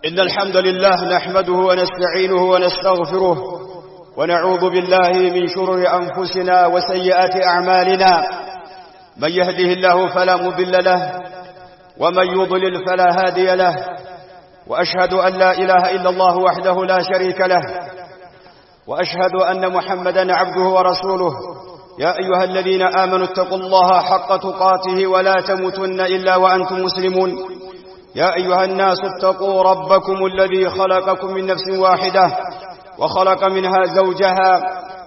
إن الحمد لله نحمده ونستعينه ونستغفره ونعوذ بالله من شرور أنفسنا وسيئات أعمالنا من يهده الله فلا مضل له ومن يضلل فلا هادي له وأشهد أن لا إله إلا الله وحده لا شريك له وأشهد أن محمدا عبده ورسوله يا أيها الذين آمنوا اتقوا الله حق تقاته ولا تموتن إلا وأنتم مسلمون يا أيها الناس اتقوا ربكم الذي خلقكم من نفس واحدة وخلق منها زوجها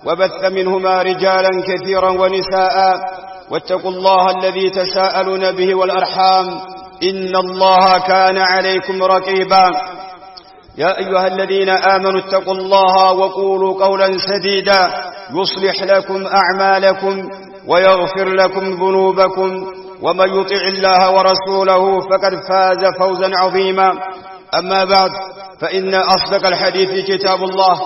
وبث منهما رجالا كثيرا ونساء واتقوا الله الذي تساءلون به والأرحام إن الله كان عليكم رقيبا يا أيها الذين آمنوا اتقوا الله وقولوا قولا سديدا يصلح لكم أعمالكم ويغفر لكم ذنوبكم ومن يطع الله ورسوله فقد فاز فوزا عظيما أما بعد فإن أصدق الحديث كتاب الله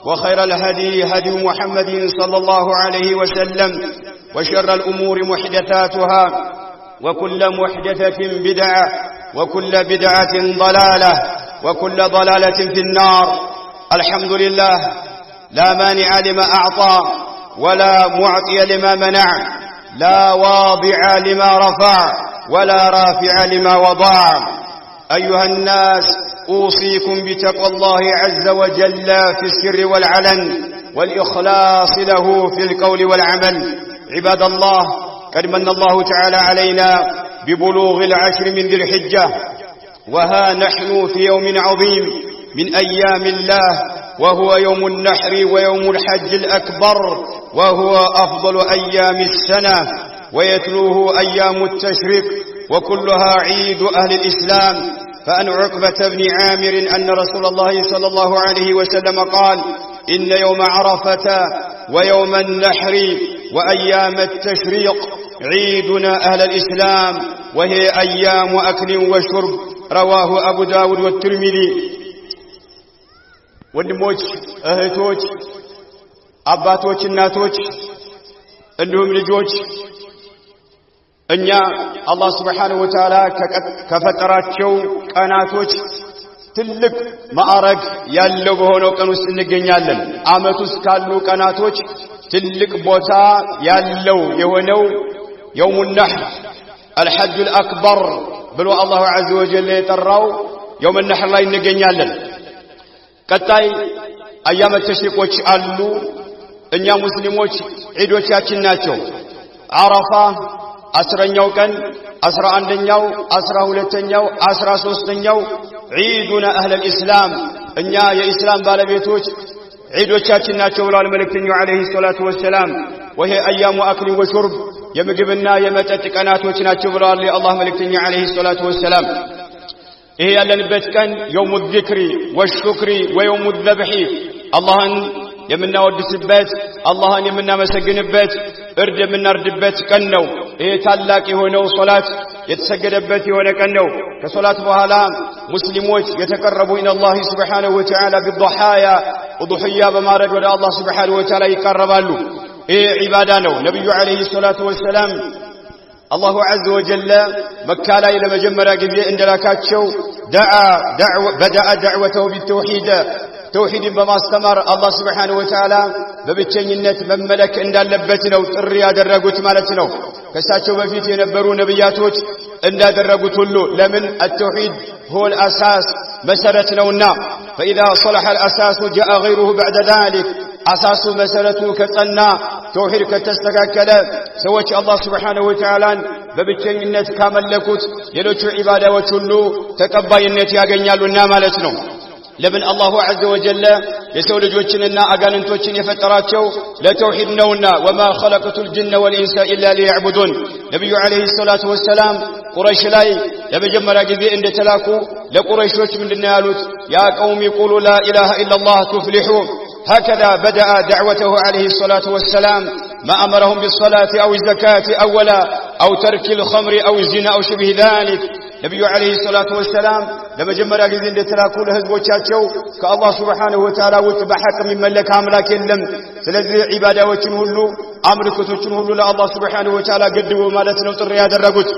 وخير الهدي هدي محمد صلى الله عليه وسلم وشر الأمور محدثاتها وكل محدثة بدعة وكل بدعة ضلالة وكل ضلالة في النار. الحمد لله لا مانع لما أعطى ولا معطي لما منع لا واضع لما رفع ولا رافع لما وضع. أيها الناس أوصيكم بتقوى الله عز وجل في السر والعلن والإخلاص له في القول والعمل. عباد الله قد من الله تعالى علينا ببلوغ العشر من ذي الحجة وها نحن في يوم عظيم من أيام الله وهو يوم النحر ويوم الحج الأكبر وهو أفضل أيام السنة ويتلوه أيام التشريق وكلها عيد أهل الإسلام. فأن عقبة بن عامر أن رسول الله صلى الله عليه وسلم قال إن يوم عرفة ويوم النحر وأيام التشريق عيدنا أهل الإسلام وهي أيام أكل وشرب. رواه أبو داود والترمذي. ወንድሞች እህቶች አባቶች እናቶች እንዲሁም ልጆች እኛ አላህ Subhanahu Wa Ta'ala ከፈጠራቸው ቀናቶች ትልቅ ማዕረግ ያለው በሆነው ቀን ውስጥ እንገኛለን። አመት ውስጥ ካሉ ቀናቶች ትልቅ ቦታ ያለው የሆነው يوم النحر الحج الأكبر ብሎ አላህ عز وجل የጠራው يوم النحر ላይ እንገኛለን። ቀጣይ አያመ ተሽሪቆች አሉ። እኛ ሙስሊሞች ዒዶቻችን ናቸው። አረፋ 10ኛው ቀን 11ኛው 12ኛው 13ኛው ዒዱና አህለል ኢስላም እኛ የኢስላም ባለቤቶች ዒዶቻችን ናቸው ብለዋል መልእክተኛው አለይሂ ሰላቱ ወሰላም። ወሄ አያሙ አክሊ ወሹርብ የምግብና የመጠጥ ቀናቶች ናቸው ብለዋል የአላህ መልእክተኛ አለይሂ ሰላቱ ወሰላም። ይሄ ያለንበት ቀን የውሙ ዚክሪ ወሽክሪ ወየውሙ ዘብሒ አላህን የምናወድስበት አላህን የምናመሰግንበት እርድ የምናርድበት ቀን ነው። ይሄ ታላቅ የሆነው ሶላት የተሰገደበት የሆነ ቀን ነው። ከሶላት በኋላ ሙስሊሞች የተቀረቡ ኢነላህ ሱብሓነሁ ወተዓላ ቢضحايا ወضحያ በማረድ ወደ አላህ ሱብሓነሁ ወተዓላ ይቀርባሉ። ይሄ ዒባዳ ነው። ነብዩ አለይሂ ሰላቱ ወሰላም الله عز وجل مكة لا إلى مجمرة قبية إن دلاكاتشو بدأ دعوته بالتوحيد توحيد بما استمر الله سبحانه وتعالى ببتشينت مملك إن دلبتنا وتريا درقوت مالتنا كساتشو بفيت ينبروا نبياتوت إن درقوت له لمن التوحيد هو الأساس مسارتنا والنام. فإذا صلح الأساس جاء غيره بعد ذلك أساس مسارته كتنا توحيد كتستكاكل سوى الله سبحانه وتعالى ببتشينت كامل لكوت يلوشو عبادة وتشلو تكباينت ياغنيالو النامالتنا. لمن الله عز وجل يسول جوجنا أغاننتوچن يفتراتشو لتوحيد نونا وما خلقت الجن والإنس إلا ليعبدون. نبي عليه الصلاة والسلام قريش لاي لمجمرة قذي إن تلاكو لقريشوش من دنيالوت يا قوم يقولوا لا إله إلا الله تفلحوا. هكذا بدأ دعوته عليه الصلاة والسلام ما أمرهم بالصلاة أو الزكاة أولا أو ترك الخمر أو الزنا أو شبه ذلك. نبي عليه الصلاة والسلام لما جمر قذي إن تلاكو لهزبوچاچو كالله سبحانه وتعالى وتبحق من ملك أملاك اللم سلذي عبادة وچنهلو أمركتوچن هلو لله سبحانه وتعالى قدوا مالتنا وطريا درقوت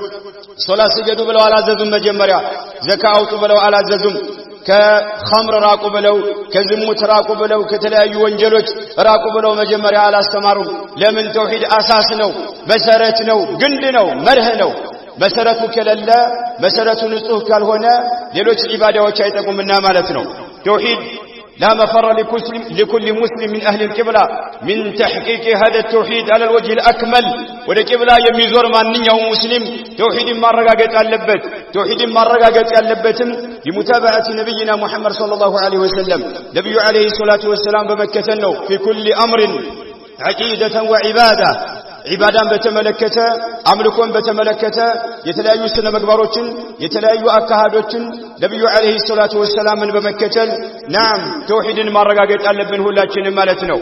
ሶላት ስገዱ ብለው አላዘዙም። መጀመሪያ ዘካ አውጡ ብለው አላዘዙም ከኸምር ራቁ ብለው ከዝሙት ራቁ ብለው ከተለያዩ ወንጀሎች ራቁ ብለው መጀመሪያ አላስተማሩም ለምን ተውሂድ አሳስ ነው መሰረት ነው ግንድ ነው መርህ ነው መሰረቱ ከሌለ መሰረቱ ንጹህ ካልሆነ ሌሎች ኢባዳዎች አይጠቁምና ማለት ነው ተውሂድ لا مفر لكل مسلم من أهل القبلة من تحقيق هذا التوحيد على الوجه الأكمل والقبلة يميزور مانيا مسلم توحيد ما رقاقت اللبت توحيد ما رقاقت اللبت بمتابعة نبينا محمد صلى الله عليه وسلم نبي عليه الصلاة والسلام بمكة في كل أمر عقيدة وعبادة عبادان بتملكته عملكم بتملكته يتلايو سنة مقبروتين يتلايو أكهادوتين نبي عليه الصلاة والسلام من بمكة نعم توحيد ما رقاقت ألبن هلاتين مالتنو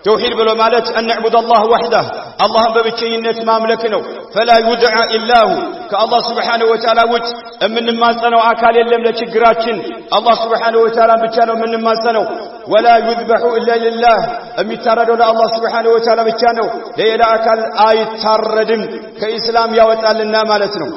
توحيد بلو مالت أن نعبد الله وحده الله ببتشينة ماملكنو فلا يدعى إلا هو كالله سبحانه وتعالى وجه من ما سنو أكال يلم لتقراتين الله سبحانه وتعالى بتشانو من ما سنو ولا يذبح إلا لله أم يتردوا الله سبحانه وتعالى بتشانو ليلا أكال آي تردم كإسلام يوتال لنا مالتنو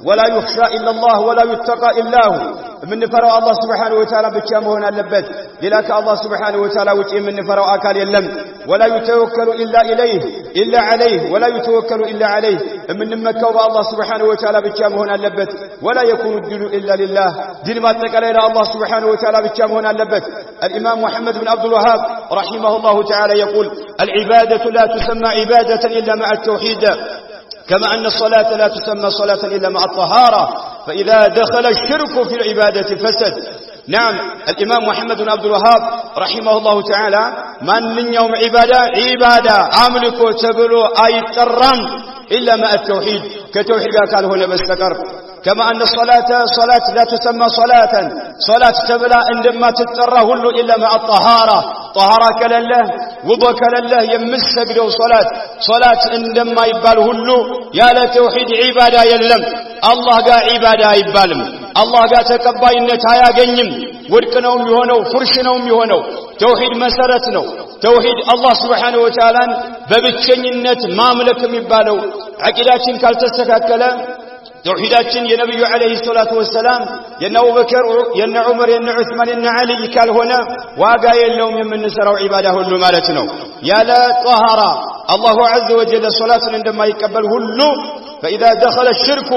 ولا يخشى إلا الله ولا يتقى إلا هو من فرع الله سبحانه وتعالى بتشامه هنا اللبت لذلك الله سبحانه وتعالى وجه من فرع أكال يلم ولا يتوكل إلا إليه إلا عليه ولا يتوكل إلا عليه من مكة الله سبحانه وتعالى بتشامه هنا اللبت ولا يكون الدين إلا لله دين ما تقل إلى الله سبحانه وتعالى بتشامه هنا اللبت الإمام محمد بن عبد الوهاب رحمه الله تعالى يقول العبادة لا تسمى عبادة إلا مع التوحيد كما أن الصلاة لا تسمى صلاة إلا مع الطهارة فإذا دخل الشرك في العبادة فسد نعم الإمام محمد بن عبد الوهاب رحمه الله تعالى من يوم عبادة عملكو تبلو أي ترم إلا مع التوحيد كتوحيد قال هنا بستقر كما أن الصلاة لا تسمى صلاة تبلا عندما تتره إلا مع الطهارة طهارة كلله وضوء كلله يمس بدو صلاة عندما يباله يا لا توحيد عبادة يلم الله قا عبادة يبالم الله قا تقباينة هيا قنيم وركنهم يهونو فرشنهم يهونو توحيد مسارتنا توحيد الله سبحانه وتعالى ببتشنينة ماملك يبالو عقيداتين كالتستكاكلا توحيداتين يا نبي عليه الصلاة والسلام يا أبو بكر يا عمر يا عثمان يا علي قال هنا واقاي اللوم من نسروا عباده اللو مالتنا يا لا طهارة الله عز وجل صلاة عندما يقبل هلو فإذا دخل الشرك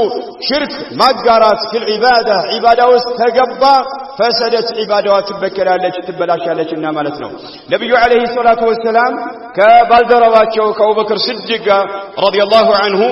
شرك ما قارات في العبادة عبادة واستقبى فسدت عبادة وتبكر التي تبلاش التي مالتنا نبي عليه الصلاة والسلام كبالدرواتشو كأبو بكر صديق رضي الله عنه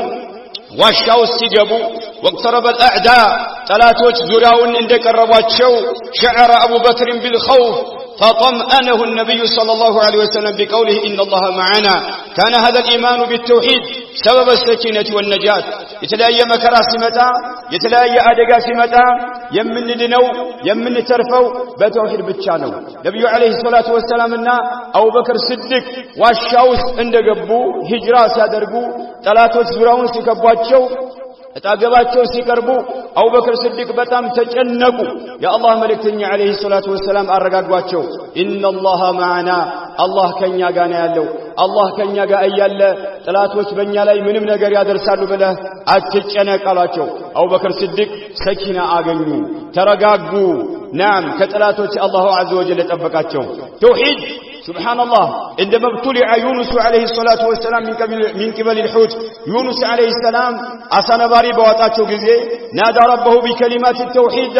واشاو استجابوا واقترب الأعداء ثلاثة زراون عندك الرباتشو شعر أبو بكر بالخوف فطمأنه النبي صلى الله عليه وسلم بقوله إن الله معنا كان هذا الإيمان بالتوحيد سبب السكينة والنجاة يتلاقي مكرا سمتا يتلاقي أدقا سمتا يمن دنو يمن ترفو بتوحيد بتشانو نبي عليه الصلاة والسلام أبو بكر صديق واشاوس عندك أبو هجرة سادرقو ثلاثة زراون سكباتشو እጣገባቸው ሲቀርቡ አቡበክር ሲዲቅ በጣም ተጨነቁ የአላህ መልእክተኛ አለይሂ ሰላቱ ወሰለም አረጋጓቸው ኢነላህ ማዕና አላህ ከኛ ጋር ነው ያለው አላህ ከኛ ጋር እያለ ጥላቶች በእኛ ላይ ምንም ነገር ያደርሳሉ ብለህ አትጨነቅ አሏቸው አቡበክር ሲዲቅ ሰኪና አገኙ ተረጋጉ ናም ከጥላቶች አላሁ ዐዘ ወጀል ጠበቃቸው ተውሂድ سبحان الله عندما ابتلع يونس عليه الصلاة والسلام من قبل الحوت يونس عليه السلام أسانباري بواتاتشو جزي نادى ربه بكلمات التوحيد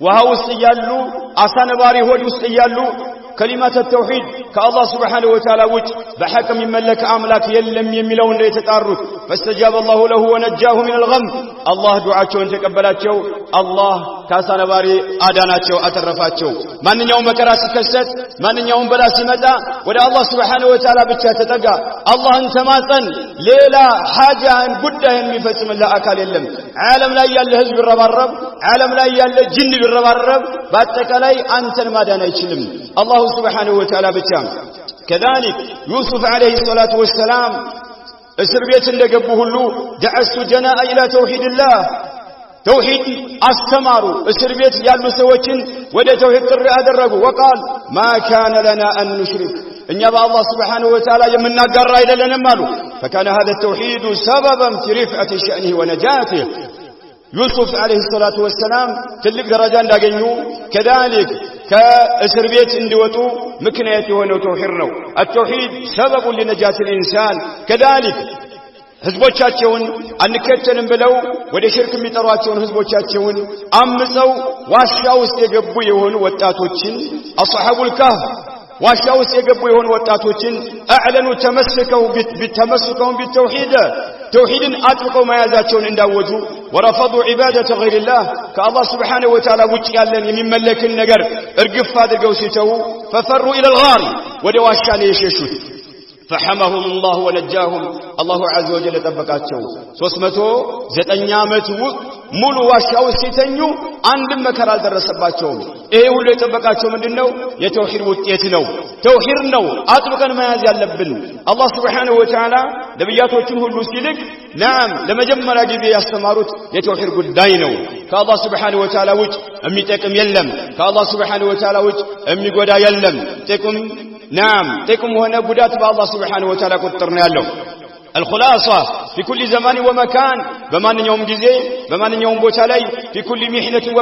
وهو استيالو أسانباري هو استيالو كلمات التوحيد كالله سبحانه وتعالى وجه بحكم من لك أملاك يلم يملون ليتتعرض فاستجاب الله له ونجاه من الغم الله دعاتشو انتقبلاتشو الله كاسان باري آداناتشو أترفاتشو من يوم كراسي كسد من يوم براسي مدى ولا الله سبحانه وتعالى بتشاتتقى الله انتماطا ليلة حاجة قده مفتم الله أكال يلم عالم لا يالي هزب الربارب عالم لا يالي جن بالربارب باتك لي أنت المدانا يشلم الله سبحانه وتعالى بتام كذلك يوسف عليه الصلاة والسلام اسر بيت لقبه له دعا السجناء إلى توحيد الله توحيد استمروا اسر بيت يالو سوچن ودا توحيد قر ادرغوا وقال ما كان لنا ان نشرك ان يبا الله سبحانه وتعالى يمناغر ايدلنا مالو فكان هذا التوحيد سببا في رفعة شأنه ونجاته ዩሱፍ አለይሂ ሰላቱ ወሰላም ትልቅ ደረጃ እንዳገኙ ከذلك ከእስር ቤት እንዲወጡ ምክንያት የሆነው ተውሂድ ነው። التوحيد سبب لنجاة الإنسان كذلك ህዝቦቻቸውን አንከተልም ብለው ወደ ሽርክ የሚጠሯቸውን ህዝቦቻቸውን አምፀው ዋሻ ውስጥ የገቡ የሆኑ ወጣቶችን አስሐቡል ካህፍ ዋሻ ውስጥ የገቡ የሆኑ ወጣቶችን አዕለኑ ተመስከው بالتوحيد ተውሂድን አጥብቀው መያዛቸውን እንዳወጁ ወረፈዱ ዒባደተ ገይሪላህ ከአላህ ሱብሓነሁ ወተዓላ ውጭ ያለን የሚመለክን ነገር እርግፍ አድርገው ሲተው ፈፈሩ ኢለል ጋር ወደ ዋሻ ነው የሸሹት فحمهم الله ونجاهم الله عز وجل ጠበቃቸው 309 ዓመት ሙሉ ዋሻው ሲተኙ አንድ መከራ አልደረሰባቸውም። ይሄ ሁሉ የጠበቃቸው ምንድነው? የተውሂድ ውጤት ነው። ተውሂድ ነው አጥብቀን መያዝ ያለብን። አላህ Subhanahu Wa Ta'ala ነብያቶችን ሁሉ ሲልክ ናም ለመጀመሪያ ጊዜ ያስተማሩት የተውሂድ ጉዳይ ነው። ከአላህ Subhanahu Wa Ta'ala ውጭ የሚጠቅም የለም። ከአላህ Subhanahu Wa Ta'ala ውጭ የሚጎዳ የለም። ጥቅም ሆነ ጉዳት በአላህ Subhanahu Wa Ta'ala ቁጥጥር ነው ያለው። الخلاصة في كل زمان ومكان بمن يوم جزء بمن يوم بوتالي في كل محنة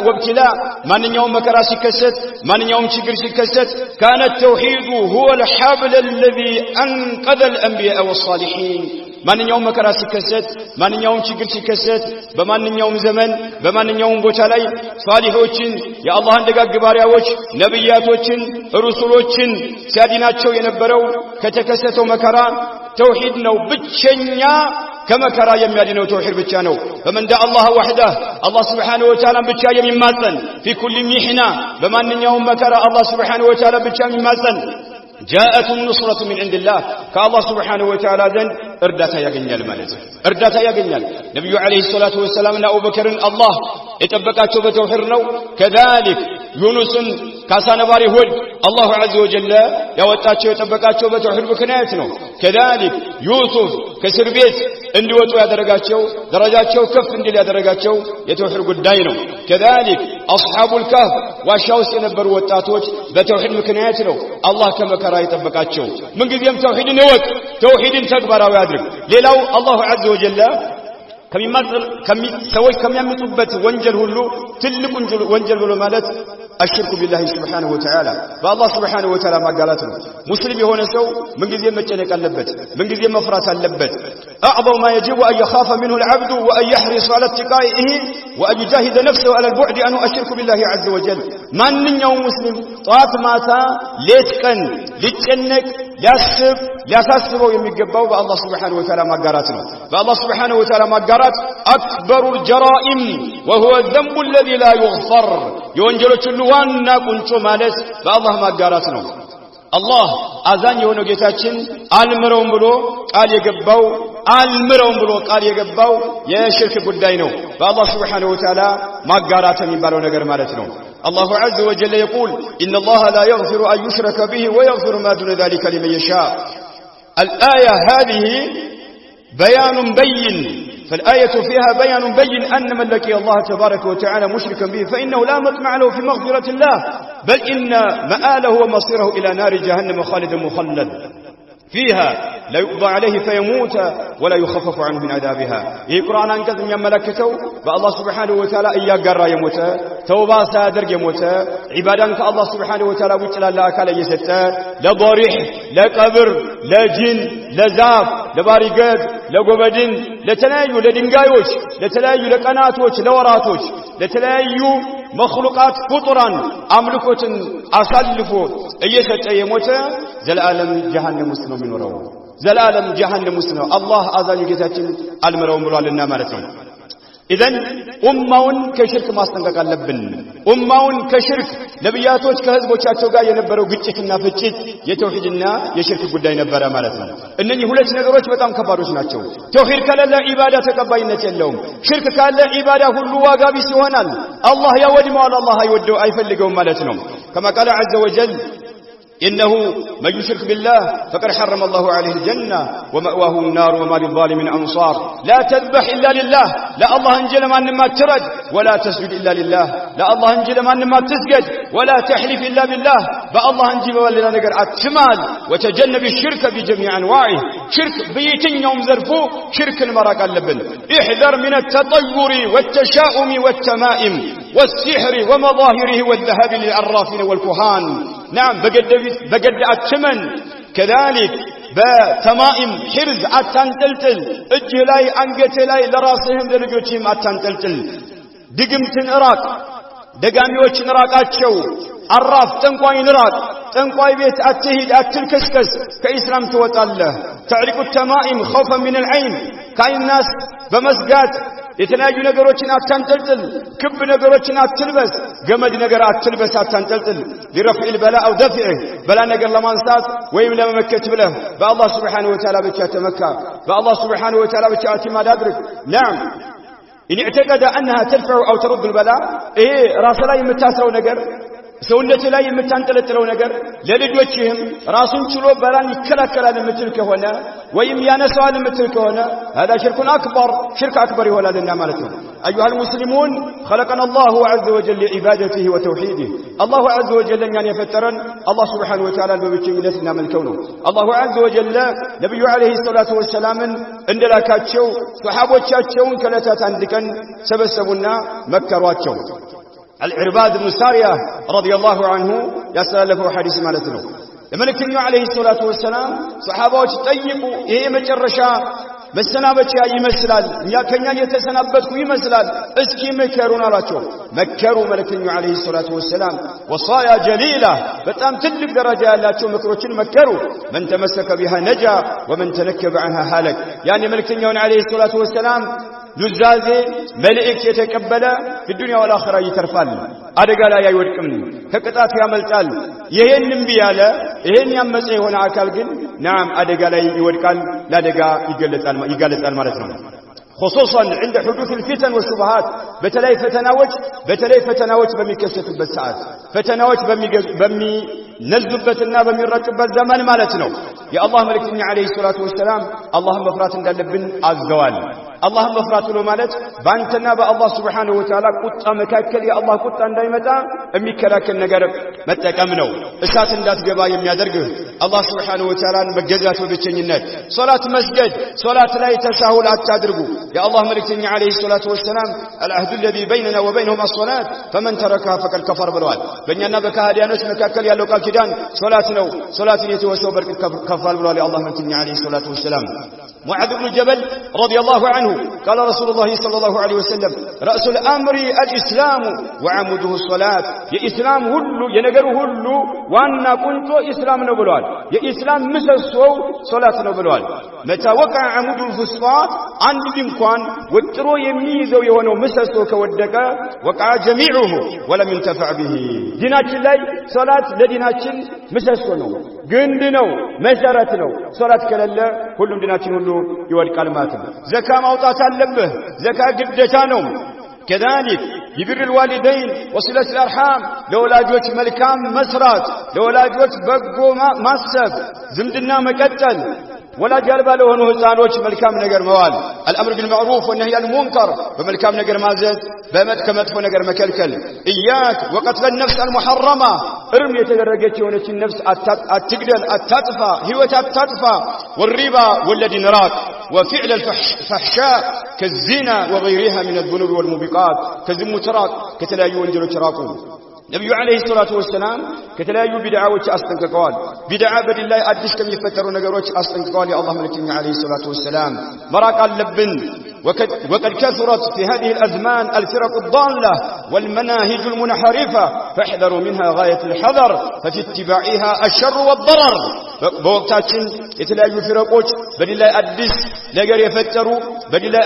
وابتلاء من يوم مكرا سكست من يوم شجر سكست كان التوحيد هو الحبل الذي أنقذ الأنبياء والصالحين من يوم مكرا سكست من يوم شجر سكست بمن يوم زمن بمن يوم بوتالي صالحوችን يا الله عندك جبارياዎች ነብያቶችን رسولዎችን ሲያድናቸው የነበረው ከተከሰተው መከራ توحيد ነው ብቸኛ ከመከራ የሚያድነው ተውሂድ ብቻ ነው። فمن دعا الله وحده الله سبحانه وتعالى ብቻ የሚማጸን في كل محنة በማንኛውም መከራ الله سبحانه وتعالى ብቻ የሚማጸን جاءت النصرة من عند الله كالله سبحانه وتعالى ዘንድ እርዳታ ያገኛል ማለት ነው። እርዳታ ያገኛል። ነብዩ አለይሂ ሰላቱ ወሰላም እና አቡበከርን አላህ የጠበቃቸው በተውሂድ ነው። كذلك ዩኑስን ካሳነባሪ ሆድ አላሁ ዐዘ ወጀል ያወጣቸው የጠበቃቸው በተውሂድ ምክንያት ነው። كذلك ዩሱፍ ከእስር ቤት እንዲወጡ ያደረጋቸው ደረጃቸው ከፍ እንዲል ያደረጋቸው የተውሂድ ጉዳይ ነው። كذلك አስሐቡል ካህፍ ዋሻ ውስጥ የነበሩ ወጣቶች በተውሂድ ምክንያት ነው አላህ ከመከራ የጠበቃቸው። ምን ጊዜም ተውሂድን ይወቅ፣ ተውሂድን ተግባራዊ አድርግ። ሌላው አላሁ ዐዘ ወጀል ሰዎች ከሚያምጡበት ወንጀል ሁሉ ትልቁ ወንጀል ብሎ ማለት الشرك بالله سبحانه وتعالى بالله سبحانه وتعالى ማጋራት ነው። ሙስሊም የሆነ ሰው ምን ጊዜ መጨነቅ አለበት፣ ምን ጊዜ መፍራት አለበት። اعظم ما يجب ان يخاف منه العبد وان يحرص على اتقائه وان يجاهد نفسه على البعد عنه الشرك بالله عز وجل ማንኛውም ሙስሊም ጧት ማታ ሌት ቀን ሊጨነቅ ሊያሳስበው የሚገባው በአላህ Subhanahu Wa Ta'ala ማጋራት ነው። በአላህ Subhanahu Wa Ta'ala ማጋራት أكبر الجرائم وهو الذنب الذي لا يغفر የወንጀሎች ሁሉ ዋና ቁንጮ ማለት በአላህ ማጋራት ነው። አላህ አዛኝ የሆነው ጌታችን አልምረውም ብሎ ቃል የገባው የሽርክ ጉዳይ ነው። በአላህ Subhanahu Wa Ta'ala ማጋራት የሚባለው ነገር ማለት ነው። الله عز وجل يقول إن الله لا يغفر أن يشرك به ويغفر ما دون ذلك لمن يشاء. الآية هذه بيان بين، فالآية فيها بيان بين أن من لقي الله تبارك وتعالى مشركا به فإنه لا مطمع له في مغفرة الله بل إن مآله ومصيره إلى نار جهنم خالدا مخلد فيها لا يقضى عليه فيموت ولا يخفف عنه من عذابها. ይህ ቁርአን አንቀጽ የሚያመለክተው በአላህ Subhanahu Wa Ta'ala እያጋራ የሞተ ተውባ ሳያደርግ የሞተ ዒባዳን ከአላህ Subhanahu Wa Ta'ala ውጭ ላለ አካል እየሰጠ ለضريح ለቀብር ለጂን ለዛፍ ለባሪገድ ለጎበድን ለተለያዩ ለድንጋዮች ለተለያዩ ለቀናቶች ለወራቶች ለተለያዩ መخلوقات ፍጡራን አምልኮትን አሳልፎ እየሰጠ የሞተ ዘላለም ጀሃነም ውስጥ ነው የሚኖረው። ዘላለም ጀሃነም ውስጥ ነው። አላህ አዛኙ ጌታችን አልምረውም ብሏልና ማለት ነው። ኢዘን ኡማውን ከሽርክ ማስጠንቀቅ አለብን። ኡማውን ከሽርክ ነብያቶች ከህዝቦቻቸው ጋር የነበረው ግጭትና ፍጭት የተውሂድና የሽርክ ጉዳይ ነበረ ማለት ነው። እነኚህ ሁለት ነገሮች በጣም ከባዶች ናቸው። ተውሂድ ከሌለ ኢባዳ ተቀባይነት የለውም። ሽርክ ካለ ኢባዳ ሁሉ ዋጋ ቢስ ይሆናል። አላህ ያወድመዋል፣ አላህ አይፈልገውም ማለት ነው። كما قال عز وجل إنه من يشرك بالله فقد حرم الله عليه الجنة ومأواه النار وما للظالمين أنصار لا تذبح إلا لله لا الله انجل ما أنما ترد ولا تسجد إلا لله لا الله انجل ما أنما تسجد ولا تحلف إلا بالله الله انجل ولا نقر أتمال وتجنب الشرك بجميع أنواعه شرك بيتين يوم زرفو شرك المراك اللبن احذر من التطير والتشاؤم والتمائم والسحر ومظاهره والذهاب للعرافين والكهان نعم بقد أتمن كذلك بتمائم حرز أتنتلتل اجهلاي أنقتلاي لراسهم لرجوتهم أتنتلتل دقمتن إراك دقاميوچن إراك أتشو عراف تنقوي نراك تنقوي بيت أتهيد أتلكسكس كإسلام توتالله تعرف التمائم خوفا من العين كاي الناس بمسجات የተለያዩ ነገሮችን አታንጠልጥል ክብ ነገሮችን አትልበስ ገመድ ነገር አትልበስ አታንጠልጥል لرفع البلاء او دفعه بلا ነገር ለማንሳት ወይም ለመመከት ብለህ በአላህ Subhanahu Wa Ta'ala ብቻ ተመካ በአላህ Subhanahu Wa Ta'ala ብቻ አትማድ አድርግ نعم إن اعتقد أنها ترفع أو ترد البلاء راس ላይ የምታስረው ነገር ሰውነት ላይ የምታንጠለጥለው ነገር ለልጆችህም ራሱን ችሎ በላን ይከላከላል የምትል ከሆነ ወይም ያነሳዋል የምትል ከሆነ هذا شرك أكبر شرك أكبر ይሆናልና ማለት ነው أيها المسلمون خلقنا الله عز وجل لعبادته وتوحيده الله عز وجل እኛን የፈጠረን الله سبحانه وتعالى በብቸኝነት እናመልከው ነው الله عز وجل ነብዩ አለይሂ ሰላቱ ወሰላምን እንደላካቸው ሱሐቦቻቸውን ከለታት አንድ ቀን ሰበሰቡና መከሯቸው العرباد بن سارية رضي الله عنه يسأله حديث مالتنا لما نكتني عليه الصلاة والسلام صحابة تطيقوا إيه مجرشا መሰናበቻ ይመስላል ያ ከኛ የተሰናበትኩ ይመስላል እስኪ መከሩን አላቸው መከሩ መልእክተኛው አለይሂ ሰላቱ ወሰለም ወሳያ ጀሊላ በጣም ትልቅ ደረጃ ያላቸው ምክሮችን መከሩ من تمسك بها نجا ومن تنكب عنها هلك يعني መልእክተኛው አለይሂ ሰላቱ ወሰለም ኑዛዜ መልእክት የተቀበለ በዱንያ ወላኺራ ይተርፋል አደጋ ላይ አይወድቅም ከቅጣት ያመልጣል ይሄንን ቢያለ ይሄን ያመፀ የሆነ አካል ግን ናም አደጋ ላይ ይወድቃል ለአደጋ ይገለጻል ማለት ነው خصوصا عند حدوث الفتن والشبهات በተለይ ፈተናዎች በሚከሰቱበት ሰዓት ፈተናዎች በሚነዙበትና በሚረጩበት ዘመን ማለት ነው የአላህ መልእክተኛ አለይሂ ሰላቱ ወሰለም አላህን መፍራት እንዳለብን አዘዋል አላህን መፍራት ነው ማለት ባንተና በአላህ Subhanahu Wa Ta'ala ቁጣ መካከል የአላህ ቁጣ እንዳይመጣ የሚከላከል ነገር መጠቀም ነው እሳት እንዳትገባ የሚያደርግ አላህ Subhanahu Wa Ta'ala መገዛት በብቸኝነት ሶላት መስገድ ሶላት ላይ ተሳሁል አታድርጉ የአላህ መልእክተኛ አለይሂ ሰላቱ ወሰለም العهد الذي بيننا وبينهم الصلاة فمن تركها فقد كفر ብለዋል በእኛና በካህዲያኖች መካከል ያለው ቃል ኪዳን ሶላት ነው ሶላትን የተወሰው በርግጥ ከፋል ብለዋል የአላህ መልእክተኛ አለይሂ ሰላቱ ወሰለም معاذ بن جبل رضي الله عنه قال رسول الله صلى الله عليه وسلم رأس الأمر الإسلام وعموده الصلاة يا إسلام هلو ينقر هلو وانا كنت إسلام نبلوال يا إسلام مسسو صلاة نبلوال متى وقع عمود الفسطاط عند بمكان واترو يميزو يوانو مسسو كودكا وقع جميعه ولم ينتفع به ديناتي الله صلاة لديناتي مسسو نو قندنو مسارتنو صلاة كلا كلهم ديناتي هلو يوالقال ماتم زكاة موطات اللبه زكاة قدتانهم كذلك يبر الوالدين وصلة الأرحام لولاجوت ملكام مسرات لولاجوت بقو ماسب زمدنا مكتل ولا جلب له هزانوች መልካም ነገር መዋል الامر بالمعروف والنهي عن المنكر በመልካም ነገር ማዘዝ በመጥፎ ነገር መከልከል اياك وقتل النفس المحرمه ارم የተደረገች የሆነችን ነፍስ አትግደል አታጥፋ ህይወት አታጥፋ والربا والذي نراك وفعل الفحشاء كالزنا وغيرها من الذنوب والموبقات كذمت راك ከተለያዩ ወንጀሎች ራቁ ነብዩ አለይሂ ሰላቱ ወሰለም ከተለያዩ ቢድዓዎች አስጠንቅቀዋል ቢድዓ በዲላይ አዲስ ከሚፈጠሩ ነገሮች አስጠንቅቀዋል የአላህ መልእክተኛ አለይሂ ሰላቱ ወሰለም መራቅ አለብን وقد كثرت في هذه الأزمان الفرق الضالة والمناهج المنحرفة فاحذروا منها غاية الحذر ففي اتباعها الشر والضرر بوقتاتين የተለያዩ ፍረቆች በዲላይ አዲስ ነገር የፈጠሩ በዲላይ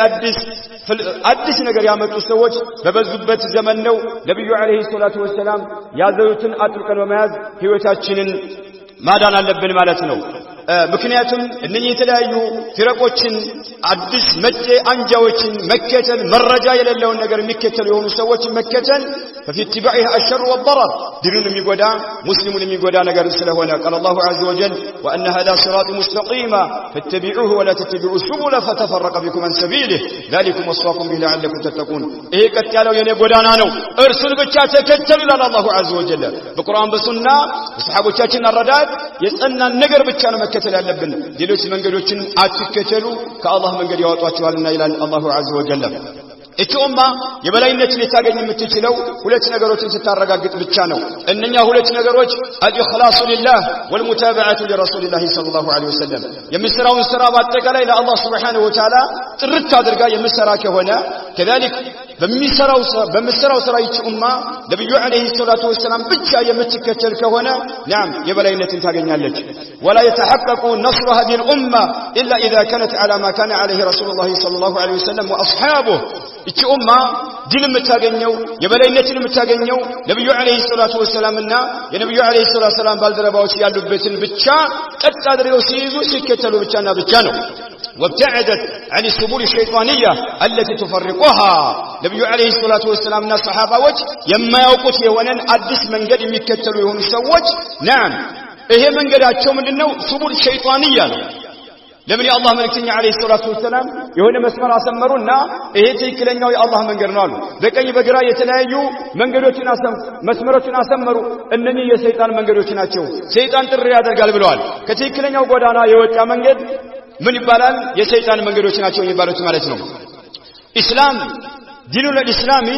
አዲስ ነገር ያመጡ ሰዎች በበዙበት ዘመን ነው ነብዩ አለይሂ ሰላቱ ወሰለም ያዘዙትን አጥብቀን በመያዝ ህይወታችንን ማዳን አለብን ማለት ነው ምክንያቱም እነኚህ የተለያዩ ፍረቆችን አዲስ መጤ አንጃዎችን መከተል መረጃ የሌለውን ነገር የሚከተሉ የሆኑ ሰዎችን መከተል ففي اتباعها الشر والضرر دينون የሚጎዳ ሙስሊሙን የሚጎዳ ነገር ስለሆነ قال الله عز وجل وان هذا صراط مستقيم فاتبعوه ولا تتبعوا السبل فتفرق بكم عن سبيله ذلكم وصاكم به لعلكم تتقون ይሄ ቀጥ ያለው የኔ ጎዳና ነው እርሱን ብቻ ተከተሉ ይላል الله عز وجل በቁርአን በሱና በሰሃቦቻችን አረዳድ የጸና ነገር ብቻ ነው መከተል ያለብን ሌሎች መንገዶችን አትከተሉ ከአላህ መንገድ ያወጣችኋልና ይላል الله عز وجل እቺውማ የበላይነትን ልታገኝ የምትችለው ሁለት ነገሮችን ስታረጋግጥ ብቻ ነው እነኛ ሁለት ነገሮች الإخلاص لله والمتابعة لرسول الله صلى الله عليه وسلم የምስራውን ስራ በአጠቃላይ ለአላህ Subhanahu Wa Ta'ala ጥርት አድርጋ የምሰራ ከሆነ كذلك በሚሰራው ስራ ይቺውማ ነብዩ አለይሂ ሰላቱ ወሰለም ብቻ የምትከተል ከሆነ نعم የበላይነትን ታገኛለች ولا يتحقق نصر هذه الامه الا اذا كانت على ما كان عليه رسول الله صلى الله عليه وسلم واصحابه እቺ ኡማ ዲን የምታገኘው የበላይነትን የምታገኘው ነብዩ አለይሂ ሰላቱ ወሰላምና የነብዩ አለይሂ ሰላቱ ወሰላም ባልደረባዎች ያሉበትን ብቻ ቀጥ አድርገው ሲይዙ ሲከተሉ ብቻና ብቻ ነው وابتعدت عن السبل الشيطانيه التي تفرقها ነብዩ አለይሂ ሰላቱ ወሰላምና ሰሃባዎች የማያውቁት የሆነን አዲስ መንገድ የሚከተሉ የሆኑ ሰዎች نعم ይሄ መንገዳቸው ምንድነው ሱቡል ሸይጣንያ ነው ለምን የአላህ መልእክተኛ አለይሂ ሰላቱ ወሰለም የሆነ መስመር አሰመሩና ይሄ ትክክለኛው የአላህ መንገድ ነው አሉ በቀኝ በግራ የተለያዩ መንገዶችን መስመሮችን አሰመሩ እነኚህ የሰይጣን መንገዶች ናቸው ሰይጣን ጥሪ ያደርጋል ብለዋል ከትክክለኛው ጎዳና የወጣ መንገድ ምን ይባላል የሰይጣን መንገዶች ናቸው የሚባሉት ማለት ነው ኢስላም ዲኑል ኢስላሚ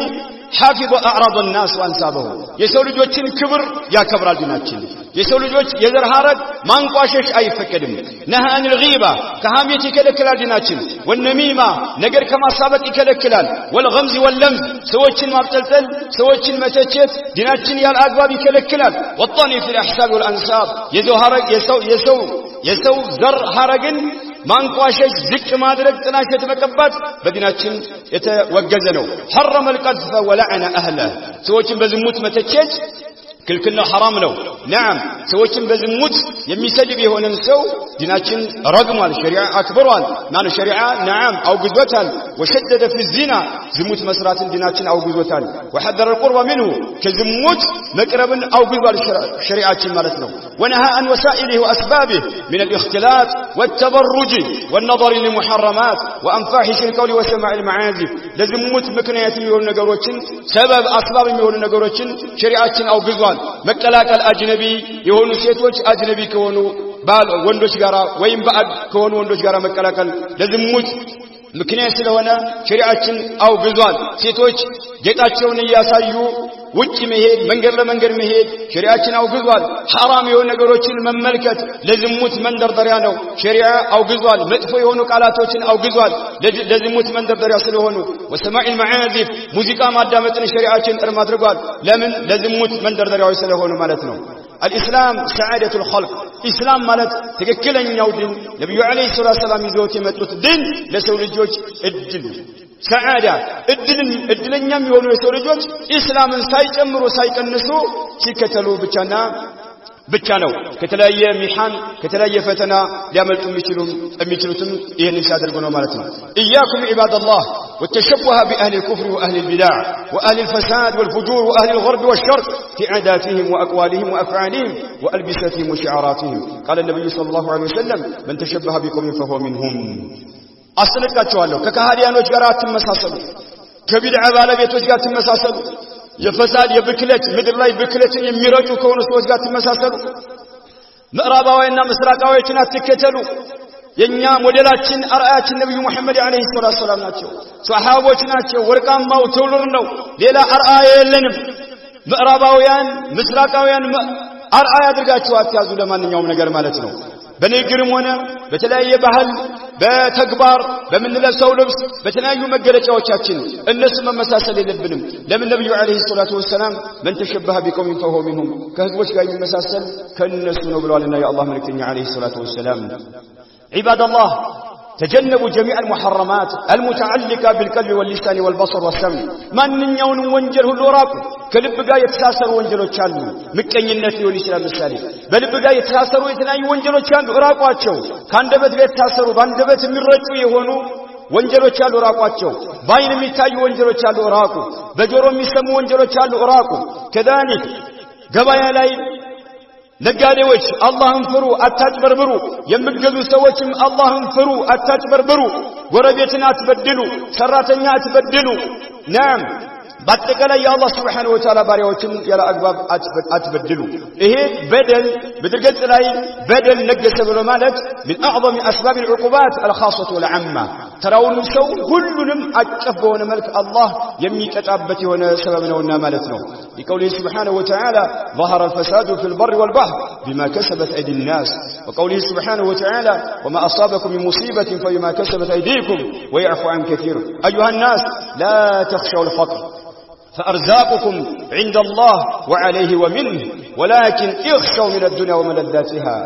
حافظ اعراض الناس وانسابه የሰው ልጆችን ክብር ያከብራል ዲናችን የሰው ልጆች የዘር ሐረግ ማንቋሸሽ አይፈቀድም نهى عن الغيبه ከሐሜት ይከለክላል ዲናችን والنميمه ነገር ከማሳበቅ ይከለክላል والغمز واللمز ሰዎችን ማብጠልጠል ሰዎችን መተቸት ዲናችን ያለ አግባብ ይከለክላል والطني في الاحساب والانساب የሰው ዘር ሐረግን ማንቋሸሽ ዝቅ ማድረግ ጥላሸት መቀባት በዲናችን የተወገዘ ነው حرم القذف ولعن اهله ሰዎችን በዝሙት መተቸት ክልክል حرام ነው نعم ሰዎችን በዝሙት የሚሰድብ የሆነን ሰው ዲናችን ረግሟል ሸሪዓ አክብሯል ማን ሸሪዓ نعم አውግዞታል وشدد في الزنا ዝሙት መስራትን ዲናችን አውግዞታል وحذر القرب منه ከዝሙት መቅረብን አውግዟል ሸሪዓችን ማለት ነው ونهى عن وسائله واسبابه من الاختلاط والتبرج والنظر للمحرمات وانفاحش القول وسماع المعازف ለዝሙት ምክንያት የሚሆኑ ነገሮችን ሰበብ አስባብ የሚሆኑ ነገሮችን ሸሪዓችን አውግዟል መቀላቀል አጅነቢ የሆኑ ሴቶች አጅነቢ ከሆኑ ባል ወንዶች ጋራ ወይም ባዕድ ከሆኑ ወንዶች ጋራ መቀላቀል ለዝሙት ምክንያት ስለሆነ ሸሪዓችን አውግዟል ሴቶች ጌጣቸውን ያሳዩ ውጪ መሄድ መንገድ ለመንገድ መሄድ ሸሪዓችን አውግዟል حرام የሆኑ ነገሮችን መመልከት ለዝሙት መንደርደሪያ ነው ሸሪዓ አውግዟል መጥፎ የሆኑ ቃላቶችን አውግዟል ለዝሙት መንደርደሪያ ስለሆኑ وسماع المعازف ሙዚቃ ማዳመጥን ሸሪዓችን እርም አድርጓል ለምን ለዝሙት መንደርደሪያዎች ስለሆኑ ማለት ነው الاسلام سعاده الخلق اسلام ማለት ትክክለኛው ዲን ነብዩ አለይሂ ሰላም ይዘውት የመጡት ዲን ለሰው ልጆች እድል سعاده እድለኛም የሆኑ የሰው ልጆች እስላምን ሳይጨምሩ ሳይቀንሱ ሲከተሉ ብቻ ነው ከተለያየ ሚሃን ከተለያየ ፈተና ሊያመልጡ የሚችሉትም ይሄንን ሲያደርጉ ነው ማለት ነው ኢያኩም ኢባደላህ والتشبه باهل الكفر واهل البدع واهل الفساد والفجور واهل الغرب والشرق في عاداتهم واقوالهم وافعالهم والبستهم وشعاراتهم قال النبي صلى الله عليه وسلم من تشبه بقوم فهو منهم አስነቃቸዋለሁ ከካህዲያኖች ጋር አትመሳሰሉ ከቢድዓ ባለቤቶች ጋር አትመሳሰሉ የፈሳድ የብክለት ምድር ላይ ብክለትን የሚረጩ ከሆኑ ሰዎች ጋር አትመሳሰሉ ምዕራባውያንና ምስራቃውያንን አትከተሉ የኛ ሞዴላችን አርአያችን ነብዩ መሐመድ አለይሂ ሰላም ናቸው ሷሃቦች ናቸው ወርቃማው ትውልድ ነው ሌላ አርአያ የለንም ምዕራባውያን ምስራቃውያን አርአያ አድርጋችሁ አትያዙ ለማንኛውም ነገር ማለት ነው በንግግርም ሆነ በተለያየ ባህል በተግባር በመንለብሰው ልብስ በተለያዩ መገለጫዎቻችን እነሱ መመሳሰል የለብንም ለምን ነብዩ አለይሂ ሰላቱ ወሰለም من تشبه بقوم فهو منهم ከህዝቦች ጋር የሚመሳሰል ከነሱ ነው ብለዋልና የአላህ መልእክተኛ አለይሂ ሰላቱ ወሰለም عباد الله تجنبوا جميع المحرمات المتعلقة بالقلب واللسان والبصر والسمع ማንኛውንም ወንጀል ሁሉ ራቁ ከልብ ጋር የተሳሰሩ ወንጀሎች አሉ ምቀኝነት ሊሆን ይችላል ምሳሌ በልብ ጋር የተሳሰሩ የተለያዩ ወንጀሎች አሉ ራቋቸው ከአንደበት ጋር የተሳሰሩ በአንደበት የሚረጩ የሆኑ ወንጀሎች አሉ ራቋቸው በአይን የሚታዩ ወንጀሎች አሉ ራቁ በጆሮ የሚሰሙ ወንጀሎች አሉ ራቁ كذلك ገበያ ላይ ነጋዴዎች አላህን ፍሩ አታጭበርብሩ የምትገዙ ሰዎችም አላህን ፍሩ አታጭበርብሩ ጎረቤትን አትበድሉ ሰራተኛ አትበድሉ ናም በአጠቃላይ የአላህ Subhanahu Wa Ta'ala ባሪያዎችን ያለ አግባብ አትበድሉ ይሄ በደል በድርገት ላይ በደል ነገሰ ብሎ ማለት من اعظم اسباب العقوبات الخاصه والعامه ተራውን ሰው ሁሉንም አቀፍ በሆነ መልክ አላህ የሚቀጣበት የሆነ ሰበብ ነውና ማለት ነው لقوله سبحانه وتعالى ظهر الفساد في البر والبحر بما كسبت ايدي الناس وقوله سبحانه وتعالى وما اصابكم من مصيبه فبما كسبت ايديكم ويعفو عن كثير ايها الناس لا تخشوا الفقر فأرزاقكم عند الله وعليه ومنه ولكن اخشوا من الدنيا وملذاتها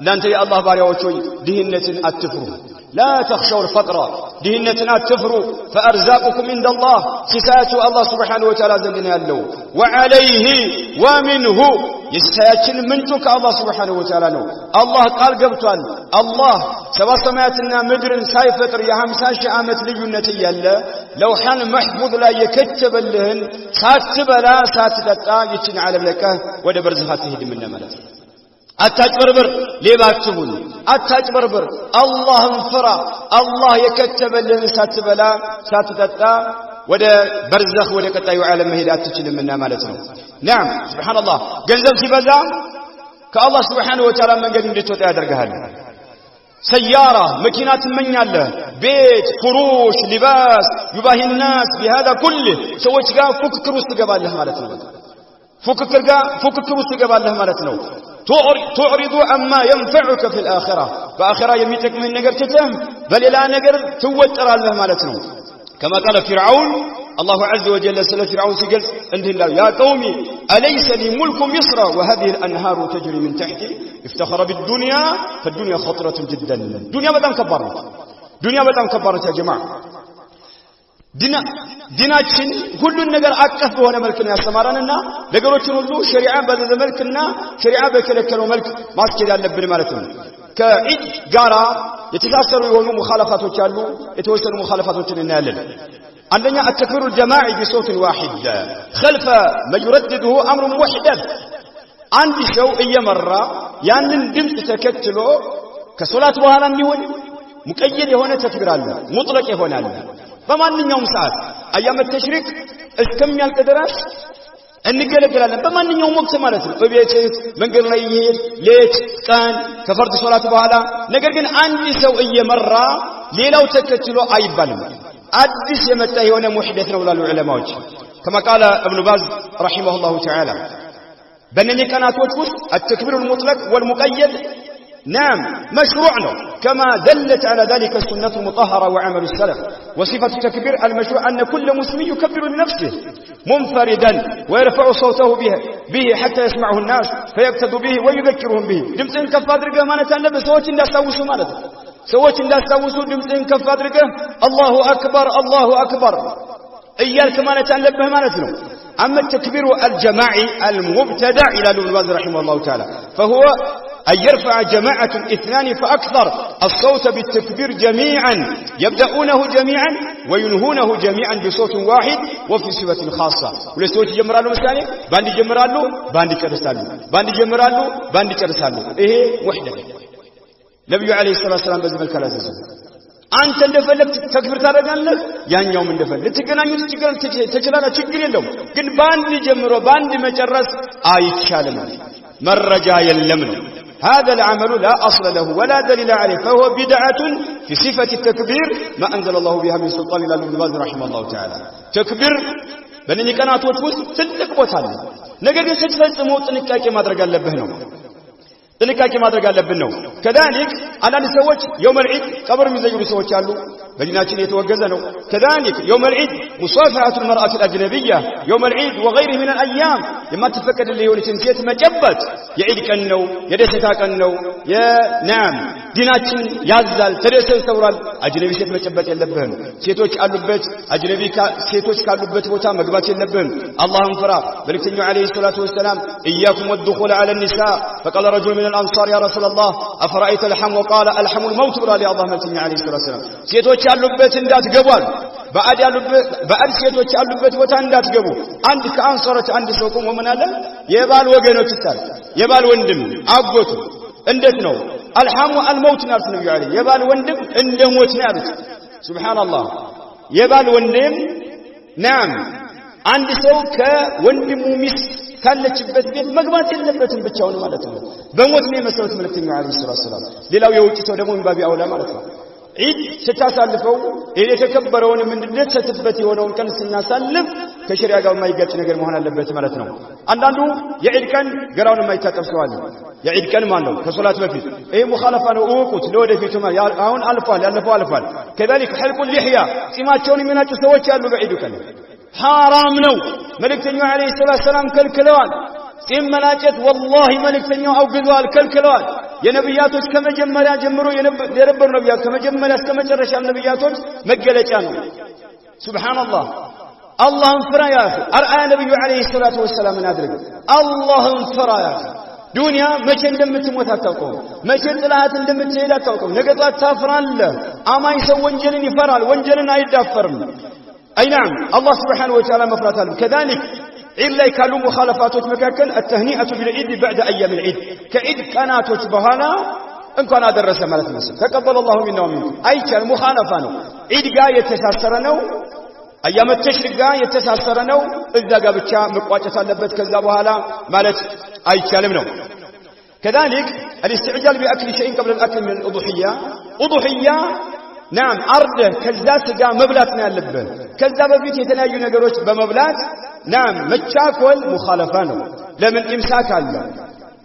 لأنت يا الله باريوچوي دهنة أتفروا لا تخشوا الفقر دهنة أتفروا فأرزاقكم عند الله خساته الله سبحانه وتعالى زندنا يالله وعليه ومنه يستياچن منجك الله سبحانه وتعالى ነው الله قال ገብቷል الله ሰባ ሰማያትና ምድርን ሳይፈጥር የ50 ሺህ ዓመት ልዩነት ያለ ለውሃን መህፉዝ ላይ የከተበልህን ሳትበላ ሳትጠጣ ይችን ዓለም ለቀህ ወደ በርዝሃት ትሄድምና ማለት አታጭበርብር ሌባ አትሁን አታጭበርብር አላህን ፍራ አላህ የከተበልህን ሳትበላ ሳትጠጣ ወደ በርዘኽ ወደ ቀጣዩ ዓለም መሄድ አትችልምና ማለት ነው ናም ሱብሃንአላህ ገንዘብ ሲበዛ ከአላህ Subhanahu Wa Ta'ala መንገድ እንድትወጣ ያደርጋል سيارة مكينة تمنيالله بيت فروش لباس يباهي الناس بهذا كله سويت قا فككر واستقبال له مالتنا فككر واستقبال له مالتنا تعرض عما ينفعك في الآخرة فآخرة يميتك من نقر تتهم بل إلى نقر توتر له مالتنا كما قال فرعون الله عز وجل سأل فرعون سجل انده الله يا قومي أليس لي ملك مصر وهذه الأنهار تجري من تحتي افتخر بالدنيا فالدنيا خطرة جدا دنيا بدأ مكبرة يا جماعة ديناتشن كل النجار أكف بهنا ملكنا يستمرنا لقولتشن الله شريعة بدل ملكنا شريعة بكلكنا ملك ما سكت على النبي مالتهم كعيد جارا يتكاثروا يقولوا مخالفات وتشالوا يتوسلوا مخالفات وتنالل عندنا التكبير الجماعي بصوت واحد خلف ما يردده أمر محدث عندي شوء مرة يعني دمت تكتلو كصلاة وهلا ميون مقيد هنا تكبير الله مطلق هنا الله فما من يوم ساعات أيام التشريك اسكمي القدراش እንገለገላለን በማንኛውም ወቅት ማለት ነው በቤት መንገድ ላይ ይሄድ ሌት ቀን ከፈርድ ሶላት በኋላ ነገር ግን አንድ ሰው እየመራ ሌላው ተከትሎ አይባልም አዲስ የመጣ የሆነ ሙህደት ነው ላሉ ዑለማዎች كما قال ابن باز رحمه الله تعالى በእነኚህ ቀናቶች ውስጥ التكبير المطلق والمقيد نعم مشروع كما دلت على ذلك السنة المطهرة وعمل السلف وصفة التكبير المشروع أن كل مسلم يكبر لنفسه منفردا ويرفع صوته به حتى يسمعه الناس فيقتد به ويذكرهم به دمتين كفادرقه ما نتعلم سوات لا استوسوا مالته سوات لا استوسوا دمتين كفادرقه الله أكبر إياك ما نتعلم به مالته أما التكبير الجماعي المبتدع إلى ابن باز رحمه الله تعالى فهو أن يرفع جماعة اثنان فأكثر الصوت بالتكبير جميعا يبدأونه جميعا وينهونه جميعا بصوت واحد وفي صفة خاصة ولسوت جمرالو مساني باندي جمرالو باندي كرسالو باندي جمرالو باندي كرسالو إيه وحدة نبي عليه الصلاة والسلام بزم الكلازة أنت እንደፈለክ ተክብር ታደርጋለህ ያኛውም እንደፈለክ ልትገናኙት ትችላለህ ችግር የለውም ግን ባንዲ ጀምሮ ባንዲ መጨረስ አይቻልም መረጃ የለም هذا العمل لا أصل له ولا دليل عليه فهو بدعة في صفة التكبير ما أنزل الله بها من سلطان إلى ابن باز رحمه الله تعالى تكبير بني كانت وتفوز تلك بوتال ነገር ግን ስትፈጽሙ ጥንቃቄ ማድረግ አለብህ ነው كذلك አንዳንድ ሰዎች የውመል ዒድ ቀብር የሚዘይሩ ሰዎች አሉ በዲናችን የተወገዘ ነው كذلك يوم العيد مصافحة المرأة الأجنبية يوم العيد وغيره من الأيام لما تفكر اللي هو التنسيت مجبت يعيد كأنه يدستا كأنه يا نعم ديناتين يازال تدسل ثورال أجنبي سيت مجبت يلبهم سيتوش قالوبت أجنبي سيتوش قالوبت وتا مجبت يلبهم اللهم فرا بلكتني عليه الصلاة والسلام إياكم والدخول على النساء فقال رجل من الأنصار يا رسول الله أفرأيت الحم وقال الحم الموت ولا الله ملتني عليه الصلاة والسلام سيتوش قالوبت اندات قبال بعد سيتوش قالوبت وتا اندات قبو عند كأنصارة عند سوكم ومن هذا يبال وجنو تتال يبال وندم عبوت اندت نو الحم الموت نارت النبي عليه يبال وندم اند موت نارت سبحان الله يبال وندم نعم عند سوك وندم ومس ካለችበት ቤት መግባት የለበትም ብቻውን ማለት ነው በሞት ነው መሰረት መልእክተኛው አለይሂ ሰላም ሌላው የውጭ ሰው ደግሞ እንባቢ አውላ ማለት ነው ዒድ ስታሳልፈው የተከበረውን ምንድነትበት የሆነውን ቀን ስናሳልፍ ከሸሪዓ ጋር የማይጋጭ ነገር መሆን አለበት ማለት ነው አንዳንዱ የዒድ ቀን ገራውን የማይታጠብ ሰው አለ የዒድ ቀን ማለት ነው ከሶላት በፊት ይሄ ሙኻለፋ ነው ወቁት ለወደፊቱ አሁን አልፏል ያለፈው አልፏል كذلك حلق اللحيه ጺማቸውን የሚናጩ ሰዎች አሉ በዒድ ቀን حرام ነው መልእክተኛው አለይሂ ሰላም ከልክለዋል ጺም መላጨት والله መልእክተኛው አውግዘዋል ከልክለዋል የነብያቶች ከመጀመሪያ ጀምሮ የነበሩ ነብያት ከመጀመሪያ እስከ መጨረሻ ነብያቶች መገለጫ ነው ሱብሃንአላህ አላህን ፍራ ያ አኺ አርአ ነብዩ አለይሂ ሰላም አድርግ አላህን ፍራ ያ ዱንያ መቼ እንደምትሞት አታውቀው መቼ ጥላት እንደምትሄድ አታውቀው ነገ ጧት ታፍራለህ አማኝ ሰው ወንጀልን ይፈራል ወንጀልን አይዳፈርም أي نعم الله سبحانه وتعالى مفرطا كذلك إلا يكالوا مخالفاتك مكاكل التهنئة بالعيد بعد أيام العيد كعيد كاناتك بهانا إن كان هذا الرسم على المسلم تقبل الله منا ومنكم أي كان مخالفانه عيد قاية يتساسرنه أيام التشريق قاية يتساسرنه إذا قابتشا مقواتة اللبت كذابها لا مالت أي كلمنه كذلك الاستعجال بأكل شيء قبل الأكل من الأضحية أضحية نعم أرض كذا سجى مبلاتنا اللبن كذا بفيت يتنايو نجروش بمبلات نعم متشاكل مخالفانه لمن إمساك الله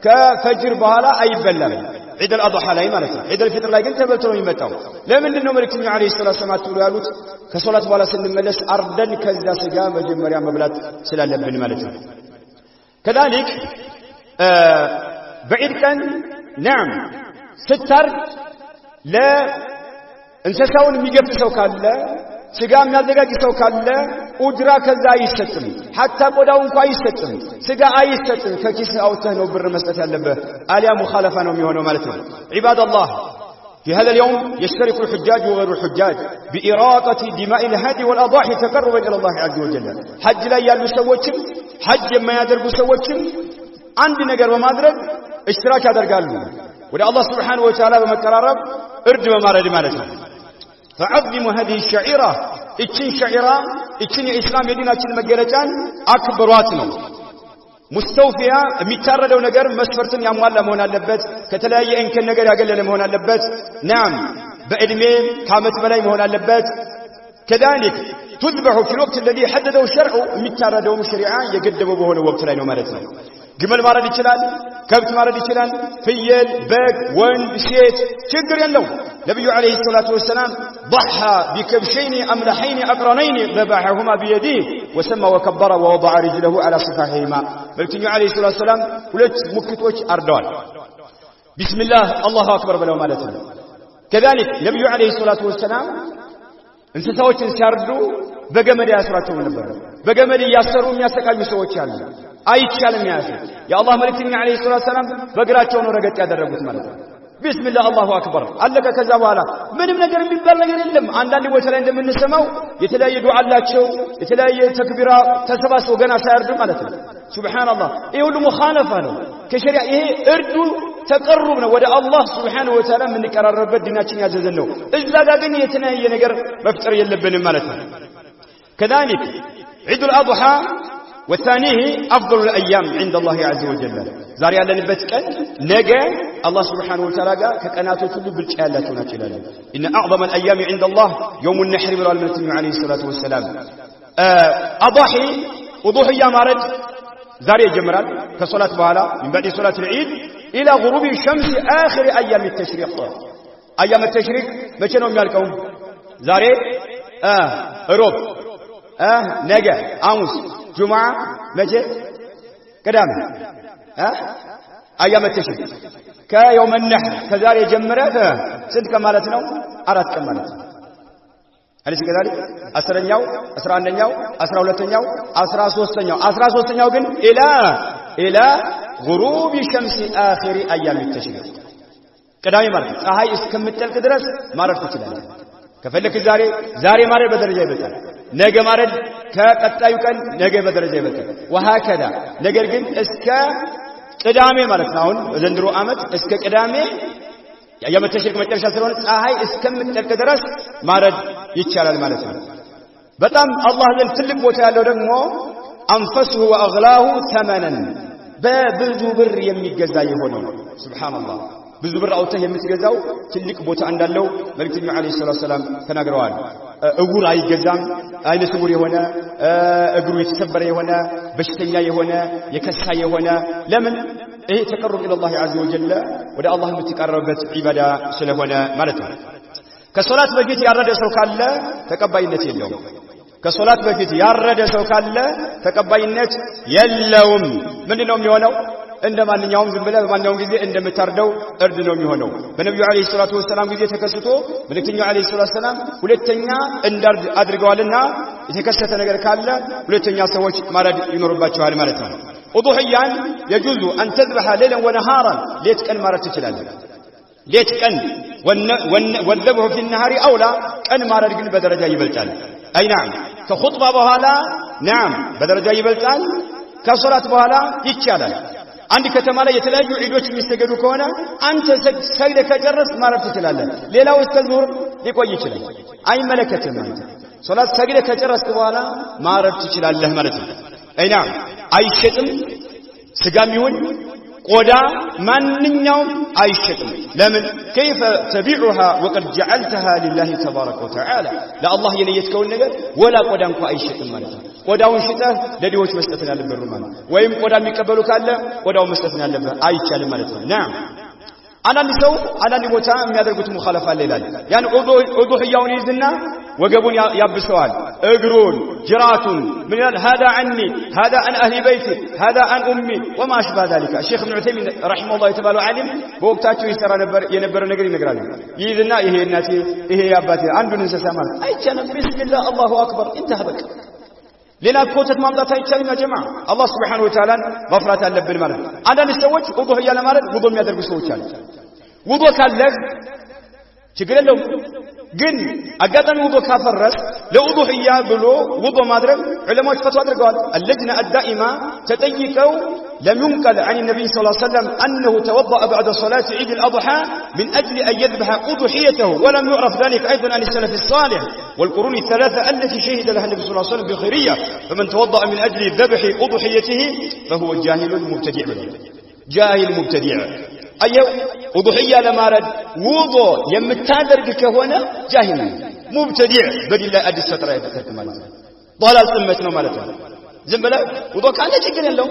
كفجر بهلا أي بلغ عيد الأضحى لا يمارسه عيد الفطر لا يقول تبلتون يمتاو لمن إنه ملكني عليه الصلاة والسلام تقولوا كصلاة ولا سن ملس أرضا كذا سجى مجمريا مبلات سلا اللبن مالته كذلك بعيد كان نعم ستر لا እንሰሳውን የሚገፍ ሰው ካለ ስጋ የሚያዘጋጅ ሰው ካለ ኡጅራ ከዛ አይሰጥም حتى ቆዳው እንኳን አይሰጥም ስጋ አይሰጥም ከኪስ አውጥተህ ነው ብር መስጠት ያለበት አሊያ ሙኻለፋ ነው የሚሆነው ማለት ነው عباد الله في هذا اليوم يشترك الحجاج وغير الحجاج بإراقة دماء الهدي والأضاحي تقربا إلى الله عز وجل حج لا ያሉ ሰዎችም حج የማያደርጉ ሰዎችም አንድ ነገር በማድረግ اشتراك ያደርጋሉ ወደ አላህ Subhanahu Wa Ta'ala በመቀራረብ እርድ በማረድ ማለት ነው فعظموا هذه الشعيرة اتشين شعيرة اتشين إسلام يديناتين مجالتان أكبراتنا مستوفية متاردو نجار مسفرتن ياموالا مونا اللبات كتلاقي إن كان نجار يقلل مونا اللبات نعم بإلمين كامت بلاي مونا اللبات كذلك تذبح في الوقت الذي حدده الشرع متاردو مشريعا يقدموا به الوقت لأنه مالتنا جمل مارد يشلال كبت مارد يشلال فيل بق وند سيت شجر يلو نبي عليه الصلاة والسلام ضحى بكبشين أملحين أقرنين ذبحهما بيديه وسمى وكبر ووضع رجله على صفاحهما بلتني عليه الصلاة والسلام ولت مكتوش أردوان بسم الله الله أكبر بلو مالتنا كذلك نبي عليه الصلاة والسلام انت سويت سياردو بجمل ياسراتهم نبر بجمل ياسرهم ياسكالو سويت يالله አይቻልም ያፈ የአላህ መልእክተኛ አለይሂ ሰላቱ ሰላም በእግራቸው ነው ረገጥ ያደረጉት ማለት ነው ቢስሚላህ አላሁ አክበር አለቀ ከዛ በኋላ ምንም ነገር የሚባል ነገር የለም አንዳንድ ቦታ ላይ እንደምንሰማው የተለያየ ዱዓ አላቸው የተለያየ ተክቢራ ተሰባስበው ገና ሳይርዱ ማለት ነው ሱብሃንአላህ ይሄ ሁሉ ሙኻለፋ ነው ከሸሪዓ ይሄ እርዱ ተቀርብ ነው ወደ አላህ Subhanahu Wa Ta'ala የምንቀራረብበት ዲናችን ያዘዘን ነው እዛ ጋር ግን የተለያየ ነገር መፍጠር የለብንም ማለት ነው كذلك عيد الأضحى والثانيه أفضل الأيام عند الله عز وجل زاري على نبت كان نجا الله سبحانه وتعالى كقناته كله بالشهادة ونجلال إن أعظم الأيام عند الله يوم النحر والملتين عليه الصلاة والسلام أضحي وضحي يا مارد زاري جمران كصلاة بهلا من بعد صلاة العيد إلى غروب الشمس آخر أيام التشريق አያመ ተሽሪክ መቼ ነው የሚያልቀው? ዛሬ ሮብ ነገ ሐሙስ ጁምዓ መቼ ቅዳሜ አያመ ተሽሪክ ከየውም النحر ከዛሬ ጀምረህ ስንት ከማለት ነው? 4 ቀን ማለት ነው። አለሽ ከዛሬ 10ኛው 11ኛው 12ኛው 13ኛው ግን ኢላ غروب الشمس آخر أيام التشريق ቅዳሜ ማለት ፀሐይ እስከምትጠልቅ ድረስ ማረድ ትችላለህ። ከፈለክ ዛሬ ማረድ በደረጃ ይበልጣል። ነገ ማረድ ከቀጣዩ ቀን ነገ በደረጃ ይበልጣል። وهكذا ነገር ግን እስከ ቅዳሜ ማለት ነው። አሁን ዘንድሮ ዓመት እስከ ቅዳሜ ያያመ ተሽሪክ መጨረሻ ስለሆነ ፀሐይ እስከምትጠልቅ ድረስ ማረድ ይቻላል ማለት ነው። በጣም አላህ ዘንድ ትልቅ ቦታ ያለው ደግሞ አንፈሱሁ ወአግላሁ ተመነን በብዙ ብር የሚገዛ የሆነው ሱብሃንአላህ። ብዙ ብር አውጥተህ የምትገዛው ትልቅ ቦታ እንዳለው መልእክተኛው አለይሂ ሰላቱ ሰላም ተናግረዋል። እውር አይገዛም። አይነ ስውር የሆነ እግሩ የተሰበረ የሆነ በሽተኛ የሆነ የከሳ የሆነ ለምን ይሄ ተቀርብ ኢላላህ ዐዘ ወጀል ወደ አላህ የምትቀርብበት ዒባዳ ስለሆነ ማለት ነው። ከሶላት በፊት ያረደ ሰው ካለ ተቀባይነት የለውም። ከሶላት በፊት ያረደ ሰው ካለ ተቀባይነት የለውም። ምንድነው የሚሆነው? እንደማንኛውም ዝም ብለህ በማንኛውም ጊዜ እንደምታርደው እርድ ነው የሚሆነው። በነብዩ አለይሂ ሰላቱ ወሰለም ጊዜ ተከስቶ መልእክተኛው አለይሂ ሰላቱ ወሰለም ሁለተኛ እንዳርድ አድርገዋልና የተከሰተ ነገር ካለ ሁለተኛ ሰዎች ማረድ ይኖርባቸዋል ማለት ነው። ኡዱህያን يجوز أن تذبح ليلا ونهارا ሌት ቀን ማረድ ትችላለህ። ሌት ቀን والذبح في النهار أولى ቀን ማረድ ግን በደረጃ ይበልጣል። አይ نعم ከኹጥባ በኋላ نعم በደረጃ ይበልጣል። ከሶላት በኋላ ይቻላል። አንድ ከተማ ላይ የተለያዩ ዒዶች የሚሰገዱ ከሆነ አንተ ሰግደ ከጨረስ ማረድ ትችላለህ። ሌላው እስከ ዙህር ሊቆይ ይችላል። አይመለከትም። አንተ ሶላት ሰግደ ከጨረስክ በኋላ ማረድ ትችላለህ ማለት ነው። አይና አይሸጥም። ስጋም ይሁን ቆዳ ማንኛውም አይሸጥም። ለምን كيف تبيعها وقد جعلتها لله تبارك وتعالى ለአላህ የለየትከውን ነገር ወላ ቆዳ እንኳን አይሸጥም ማለት ነው። ቆዳውን ሽጠህ ለዲዎች መስጠት ያለብህ ማለት ወይም ቆዳ የሚቀበሉ ካለ ቆዳው መስጠት ያለብህ አይቻልም ማለት ነው። نعم አንዳንድ ቦታ የሚያደርጉት ሙኻለፋ አለ ይላል። ያን ኡዱህያውን ይዝና ወገቡን ያብሰዋል፣ እግሩን፣ ጅራቱን ምን ይላል? هذا عني هذا عن اهل بيتي هذا عن امي وما اشبه ذلك። الشيخ ابن عثيمين رحمه الله የተባለው ዓሊም በወቅታቸው ይሰራ የነበረ ነገር ይነግራሉ። ይዝና ይሄ እናቴ ይሄ አባቴ አንዱን እንሰሳ ማለት አይቻልም። ቢስሚላህ አላሁ አክበር انتهى በቃ። ሌላ ኮተት ማምጣት አይቻልም። ያ ጀማዓ አላህ Subhanahu Wa Ta'ala መፍራት አለብን ማለት ነው። አንዳንድ ሰዎች ኡዱህያ ለማለት ውዱእ የሚያደርጉ ሰዎች አሉ። ውዱእ ካለህ ችግር የለውም። ግን አጋጣሚ ውዱእ ካፈረስ ለኡዱህያ ብሎ ውዱእ ማድረግ ዑለማዎች ፈትዋ አድርገዋል። اللجنة الدائمة تጠይቀው لم ينقل عن النبي صلى الله عليه وسلم أنه توضأ بعد صلاة عيد الأضحى من أجل أن يذبح أضحيته ولم يعرف ذلك أيضا عن السلف الصالح والقرون الثلاثة التي شهد لها النبي صلى الله عليه وسلم بالخيرية فمن توضأ من أجل ذبح أضحيته فهو جاهل مبتدع جاهل مبتدع أيه أضحية لمارد وضو يمتادرك كهونا جاهل مبتدع بدل الله أدي السترة يتكرك مالتنا ضلال سمتنا مالتنا زنبلا وضو كان يجيكنا اللو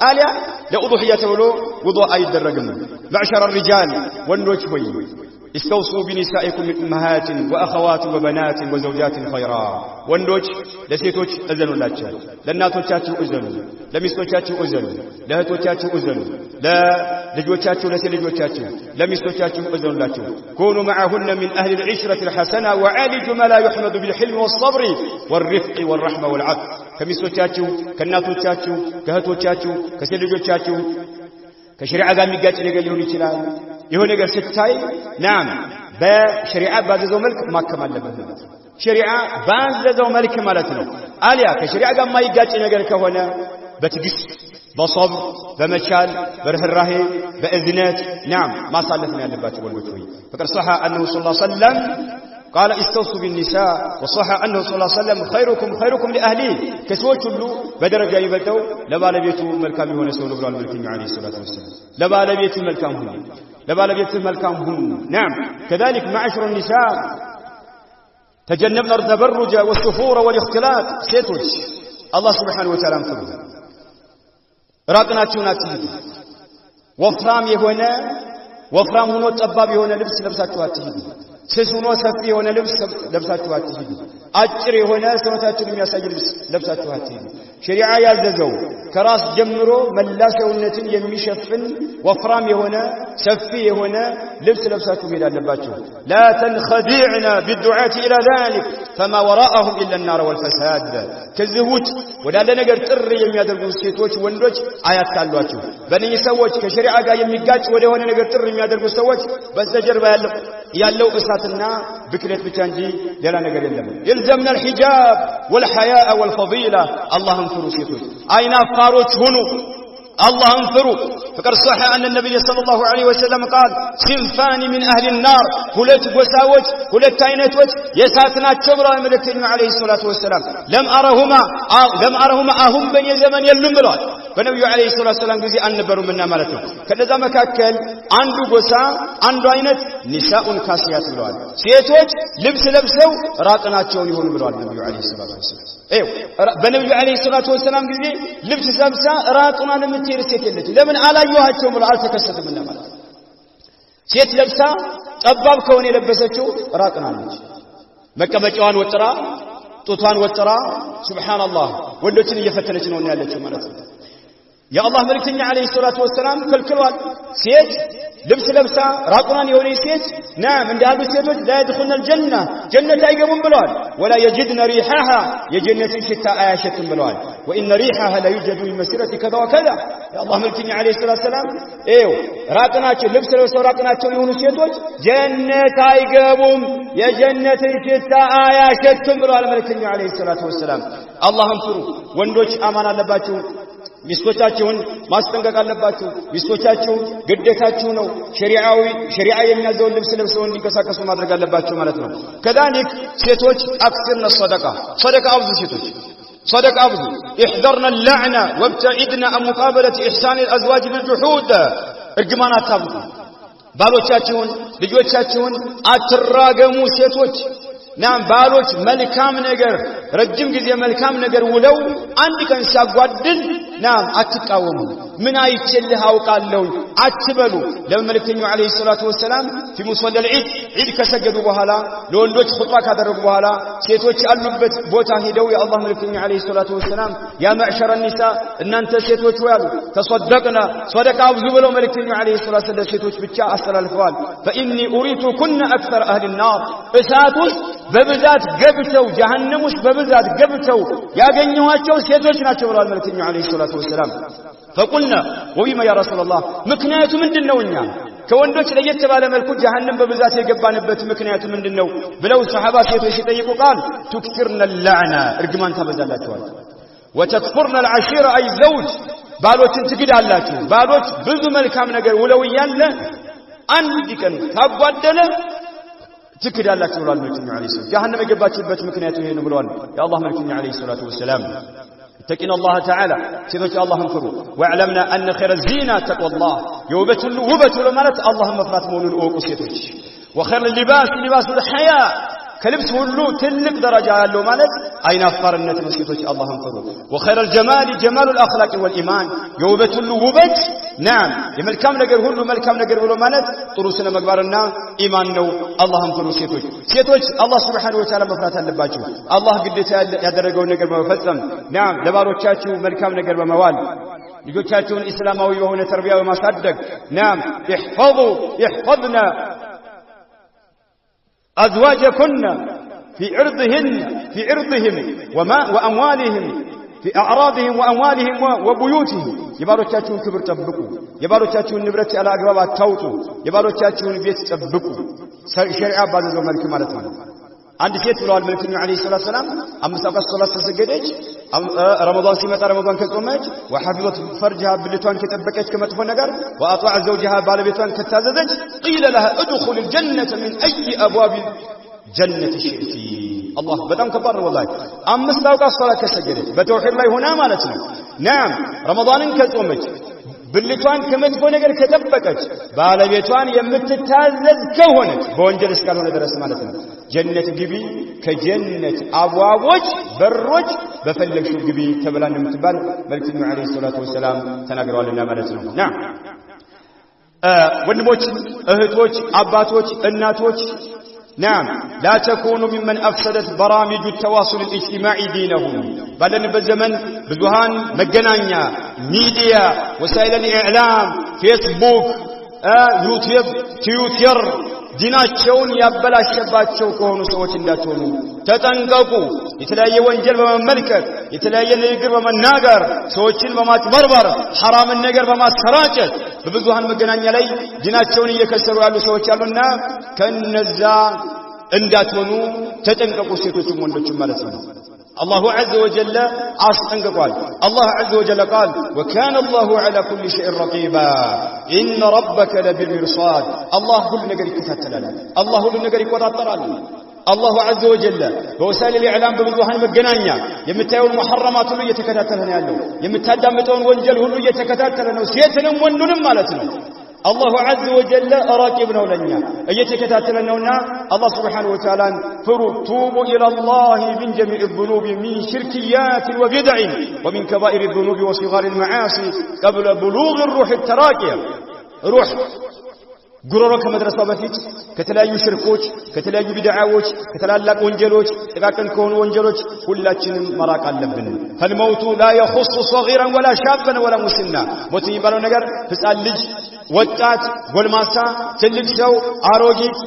آلية لأضحية ولو وضو أيد الرقم معشر الرجال والنوشوي استوصوا بنسائكم من أمهات وأخوات وبنات وزوجات خيرا ወንዶች ለሴቶች እዘኑላቸው፣ ለእናቶቻችሁ እዘኑ፣ ለሚስቶቻችሁ እዘኑ፣ ለእህቶቻችሁ እዘኑ፣ ለልጆቻችሁ ለሴት ልጆቻችሁ ለሚስቶቻችሁ እዘኑላቸው። كونوا معهن من أهل العشرة الحسنة وعالجوا ما لا يحمد بالحلم والصبر والرفق والرحمة والعطف ከሚስቶቻችሁ ከእናቶቻችሁ ከእህቶቻችሁ ከሴት ልጆቻችሁ ከሸሪዓ ጋር የሚጋጭ ነገር ሊሆን ይችላል። ይሄን ነገር ስታይ ናም በሸሪዓ ባዘዘው መልክ ማከም አለበት ማለት ነው። ሸሪዓ ባዘዘው መልክ ማለት ነው። አሊያ ከሸሪዓ ጋር የማይጋጭ ነገር ከሆነ በትግስት በصبر በመቻል በርህራሄ በእዝነት ናም ማሳለፍ ነው ያለባቸው ወንዶች ሆይ فقد صح انه صلى الله عليه وسلم قال استوصوا بالنساء وصح انه صلى الله عليه وسلم خيركم لاهله ከሰዎች ሁሉ በደረጃ ይበልጠው ለባለቤቱ መልካም የሆነ ሰው ነው ብሏል መልእክተኛው አለይሂ ሰላቱ ወሰለም። ለባለቤቱ መልካም ሁኑ፣ ለባለቤቱ መልካም ሁኑ። نعم كذلك معاشر النساء تجنبنا التبرج والسفور والاختلاط ሴቶች አላህ Subhanahu Wa Ta'ala ፍሩ፣ ራቅናችሁን አትይዙ። ወፍራም የሆነ ወፍራም ሆኖ ጠባብ የሆነ ልብስ ለብሳችሁ አትሂዱ ስስ ሆኖ ሰፊ የሆነ ልብስ ለብሳችሁ አትሂዱ አጭር የሆነ ሰውነታችሁን የሚያሳይ ልብስ ለብሳችሁ አትሂዱ ሸሪዓ ያዘዘው ከራስ ጀምሮ መላ ሰውነትን የሚሸፍን ወፍራም የሆነ ሰፊ የሆነ ልብስ ለብሳችሁ መሄድ አለባችሁ لا تنخدعنا بالدعاة إلى ذلك فما وراءهم إلا النار والفساد ከዚህውት ወዳለ ነገር ጥሪ የሚያደርጉ ሴቶች ወንዶች አያት አሏችሁ በእነዚህ ሰዎች ከሸሪዓ ጋር የሚጋጭ ወደ ሆነ ነገር ጥሪ የሚያደርጉ ሰዎች በስተጀርባ ያለው እሳትና ብክለት ብቻ እንጂ ሌላ ነገር የለም يلزمنا الحجاب والحياء والفضيلة اللهم فروا ሴቶች አይና ፋሮች ሁኑ الله انفروا فقد صح أن النبي صلى الله عليه وسلم قال صنفان من أهل النار ሁለት ጎሳዎች ሁለት አይነቶች የሳትና ቸብራ መልእክተኛ عليه الصلاة والسلام لم أرهما أهم በኔ ዘመን የሉም ብለዋል በነብዩ عليه الصلاة والسلام ጊዜ አልነበሩምና ማለት ነው ከነዛ መካከል አንዱ ጎሳ አንዱ አይነት ኒሳኡን ካሲያት ብለዋል ሴቶች ልብስ ለብሰው ራቅናቸውን ይሆኑ ብለዋል ነብዩ عليه الصلاة والسلام በነብዩ عليه الصلاة والسلام ጊዜ ልብስ ለብሳ ራቅናን የምትሄድ ሴት የለች ለምን አላየኋቸውም ብለው አልተከሰተምና ማለት ሴት ለብሳ ጠባብ ከሆነ የለበሰችው ራቅናለች መቀመጫዋን ወጥራ ጡቷን ወጥራ ሱብሃንአላህ ወንዶችን እየፈተነች ነው ያለችው ማለት ነው የአላህ መልእክተኛ عليه الصلاة والسلام ከልክሏል ሴት ልብስ ለብሳ ራቁናን የሆነ ሴት ናም እንዳሉ ሴቶች لا يدخلن الجنة ጀነት አይገቡም ብለዋል ولا يجدن ريحها የጀነትን ሽታ አያሸትም ብለዋል وان ريحها لا يوجد من مسيرة كذا وكذا የአላህ መልእክተኛ عليه الصلاة والسلام ራቁናቸው ልብስ ለብሰው ራቁናቸው የሆኑ ሴቶች ጀነት አይገቡም የጀነትን ሽታ አያሸትም ብለዋል መልእክተኛ عليه الصلاة والسلام አላህን ፍሩ ወንዶች አማን አለባችሁ ሚስቶቻችሁን ማስጠንቀቅ አለባችሁ ሚስቶቻችሁ ግዴታችሁ ነው ሸሪዓ የሚያዘውን ልብስ ለብሰው እንዲንቀሳቀሱ ማድረግ አለባችሁ ማለት ነው ከዛሊክ ሴቶች አክثرن الصدقه አብዙ ሴቶች صدق أبدو احذرنا اللعنة وابتعدنا عن مقابلة إحسان الأزواج بالجحود ارجمانا تابدو ባሎቻችሁን ልጆቻችሁን አትራገሙ ሴቶች ናም ባሎች መልካም ነገር ረጅም ጊዜ መልካም ነገር ውለው አንድ ቀን ሲያጓድል ናም አትቃወሙ ምን አይችልህ አውቃለሁ አትበሉ ለመልእክተኛው عليه الصلاه والسلام في مصلى العيد عيد ከሰገዱ በኋላ ለወንዶች ኹጥባ ካደረጉ በኋላ ሴቶች ያሉበት ቦታ ሄደው የአላህ መልእክተኛ عليه الصلاه والسلام ያ معشر النساء እናንተ ሴቶች ወይ አሉ ተሰደቅና صدقه አብዙ ብለው መልእክተኛው عليه الصلاه والسلام ሴቶች ብቻ አስተላልፈዋል فاني اريتكن اكثر اهل النار እሳት ውስጥ በብዛት ገብተው ጀሃነም ውስጥ በብዛት ገብተው ያገኘዋቸው ሴቶች ናቸው ብለዋል መልእክተኛው عليه الصلاه والسلام فقلنا وبما يا رسول الله ምክንያቱ ምንድነውኛ ከወንዶች ለየት ባለ መልኩ ጀሃነም በብዛት የገባንበት ምክንያቱ ምንድነው ብለው ሱሐባ ሴቶች ሲጠይቁ ቃል تكثرن اللعنه እርግማን ታበዛላችኋል وتكفرن العشيره اي زوج ባሎችን ትግዳላችሁ ባሎች ብዙ መልካም ነገር ውለው ያለ አንድ ቀን ታጓደለ ትክዳላችሁ ብለዋል መልእክተኛው عليه الصلاه ጀሃነም የገባችበት ምክንያቱ ይሄ ነው ብለዋል የአላህ መልእክተኛ عليه الصلاه والسلام اتقين الله تعالى سيدنا الله انفروا واعلمنا ان خير الزينه تقوى الله وبت لمالت الله مفرات مولود اوقو سيتوች وخير اللباس لباس الحياء ከልብስ ሁሉ ትልቅ ደረጃ ያለው ማለት አይናፋርነት ነው ሴቶች አላህን ፈሩ وخير الجمال جمال الاخلاق والايمان የውበት ሁሉ ውበት ናም የመልካም ነገር ሁሉ መልካም ነገር ብሎ ማለት ጥሩ ስነ ምግባርና ኢማን ነው አላህን ፈሩ ሴቶች አላህ Subhanahu Wa Ta'ala መፍራት አለባችሁ አላህ ግዴታ ያደረገውን ነገር በመፈጸም ናም ለባሮቻችሁ መልካም ነገር በመዋል ልጆቻችሁን እስላማዊ የሆነ ተርቢያ በማሳደግ ናም يحفظنا أزواجكن في عرضهم وأموالهم في أعراضهم وأموالهم وبيوتهم يباروቻችሁን ክብር ጠብቁ የባሮቻችሁን ንብረት ያለ አግባብ አታውጡ የባሮቻችሁን ቤት ጠብቁ ሸሪዓ ባዘዘው መልኩ ማለት ነው አንድ ሴት ብለዋል መልእክተኛው عليه الصلاه والسلام አምስት ወቅት ሶላት ተሰገደች ረመዳን ሲመጣ ረመዳን ከጾመች وحفظت فرجها ብልቷን ከጠበቀች ከመጥፎ ነገር واطاع زوجها ባለቤቷን ከታዘዘች قيل لها ادخل الجنه من اي ابواب الجنه شئت الله በጣም ከባድ ነው والله አምስት ወቅት ሶላት ከሰገደች በተውሂድ ላይ ሆና ማለት ነው ናም ረመዳንን ከጾመች ብልቷን ከመጥፎ ነገር ከጠበቀች ባለቤቷን የምትታዘዝ ከሆነች በወንጀል እስካልሆነ ድረስ ማለት ነው ጀነት ግቢ ከጀነት አብዋቦች በሮች በፈለግሽው ግቢ ተብላን የምትባል መልእክተኛው عليه الصلاه والسلام ተናግረዋልና ማለት ነው ና ወንድሞች እህቶች አባቶች እናቶች نعم لا تكونوا ممن أفسدت برامج التواصل الاجتماعي دينهم بلن بالزمن بزوهان مجنانيا ميديا وسائل الإعلام فيسبوك يوتيوب تويتر ዲናቸውን ያበላሸባቸው ከሆኑ ሰዎች እንዳትሆኑ ተጠንቀቁ የተለያየ ወንጀል በመመልከት የተለያየ ንግግር በመናገር ሰዎችን በማጭበርበር حرامን ነገር በማሰራጨት በብዙሃን መገናኛ ላይ ዲናቸውን እየከሰሩ ያሉ ሰዎች አሉና ከነዛ እንዳትሆኑ ተጠንቀቁ ሴቶችም ወንዶችም ማለት ነው الله عز وجل أصدقال الله عز وجل قال وكان الله على كل شيء رقيبا إن ربك لبالمرصاد الله كل نجر يكتتلنا الله كل نجر يقدرنا الله عز وجل بوسائل الإعلام بمدوحان مجنانيا يمتايون محرمات له يتكتتلنا يالله يمتادمتون وانجل هلو يتكتتلنا وسيتنا وننم مالتنا الله عز وجل راكبنا ولنا ايتكتاتلنا الله سبحانه وتعالى توبوا الى الله من جميع الذنوب من شركيات وبدع ومن كبائر الذنوب وصغار المعاصي قبل بلوغ الروح التراكيه روح ጉሮሮ ከመድረሷ በፊት ከተለያዩ ሽርኮች ከተለያዩ ቢድዓዎች ከተላላቅ ወንጀሎች ጥቃቅን ከሆኑ ወንጀሎች ሁላችንም መራቅ አለብን فالموت لا يخص صغيرا ولا شابا ولا مسنا ሞት የሚባለው ነገር ህፃን ልጅ ወጣት ጎልማሳ ትልቅ ሰው አሮጊት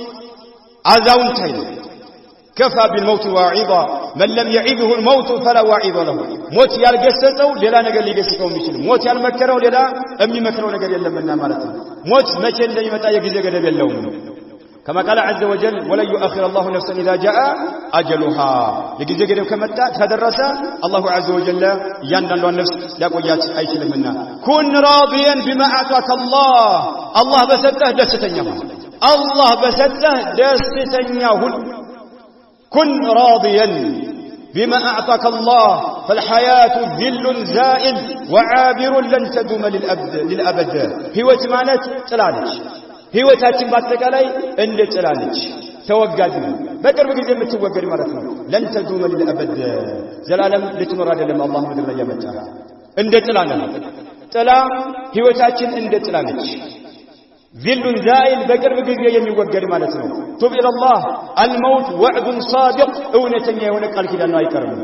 አዛውንት አይደለም كفى بالموت واعظا من لم يعظه الموت فلا واعظ له موت ያልገሰጸው ሌላ ነገር ሊገስጸው የሚችል ሞት ያልመከረው ሌላ የሚመክረው ነገር የለምና ማለት ነው ሞት መቼ እንደሚመጣ የጊዜ ገደብ የለውም كما قال عز وجل ولا يؤخر الله نفسا اذا جاء اجلها የጊዜ ገደብ ከመጣ ተደረሰ الله عز وجل ያንዳንዷን ነፍስ ሊያቆያት አይችልምና كن راضيا بما اعطاك الله በሰጠህ ደስተኛ ሁን الله በሰጠህ ደስተኛ ሁን كن راضيا بما أعطاك الله فالحياة ذل زائل وعابر لن تدوم للأبد هيوت مالت تلالج هيوتاتين باتقالاي እንደ تلالج ተወጋጅ በቅርብ ጊዜ የምትወገድ ማለት ነው لن تدوم للأبد ዘላለም ልትኖር አይደለም አላህ ምድር ላይ ያመጣ እንደ ጥላነች ጥላ ህይወታችን እንደ ጥላነች ذل زائل بقرب ጊዜ የሚወገድ ማለት ነው توب الى الله الموت وعد صادق እውነተኛ የሆነ ቃል ኪዳን ነው አይቀርም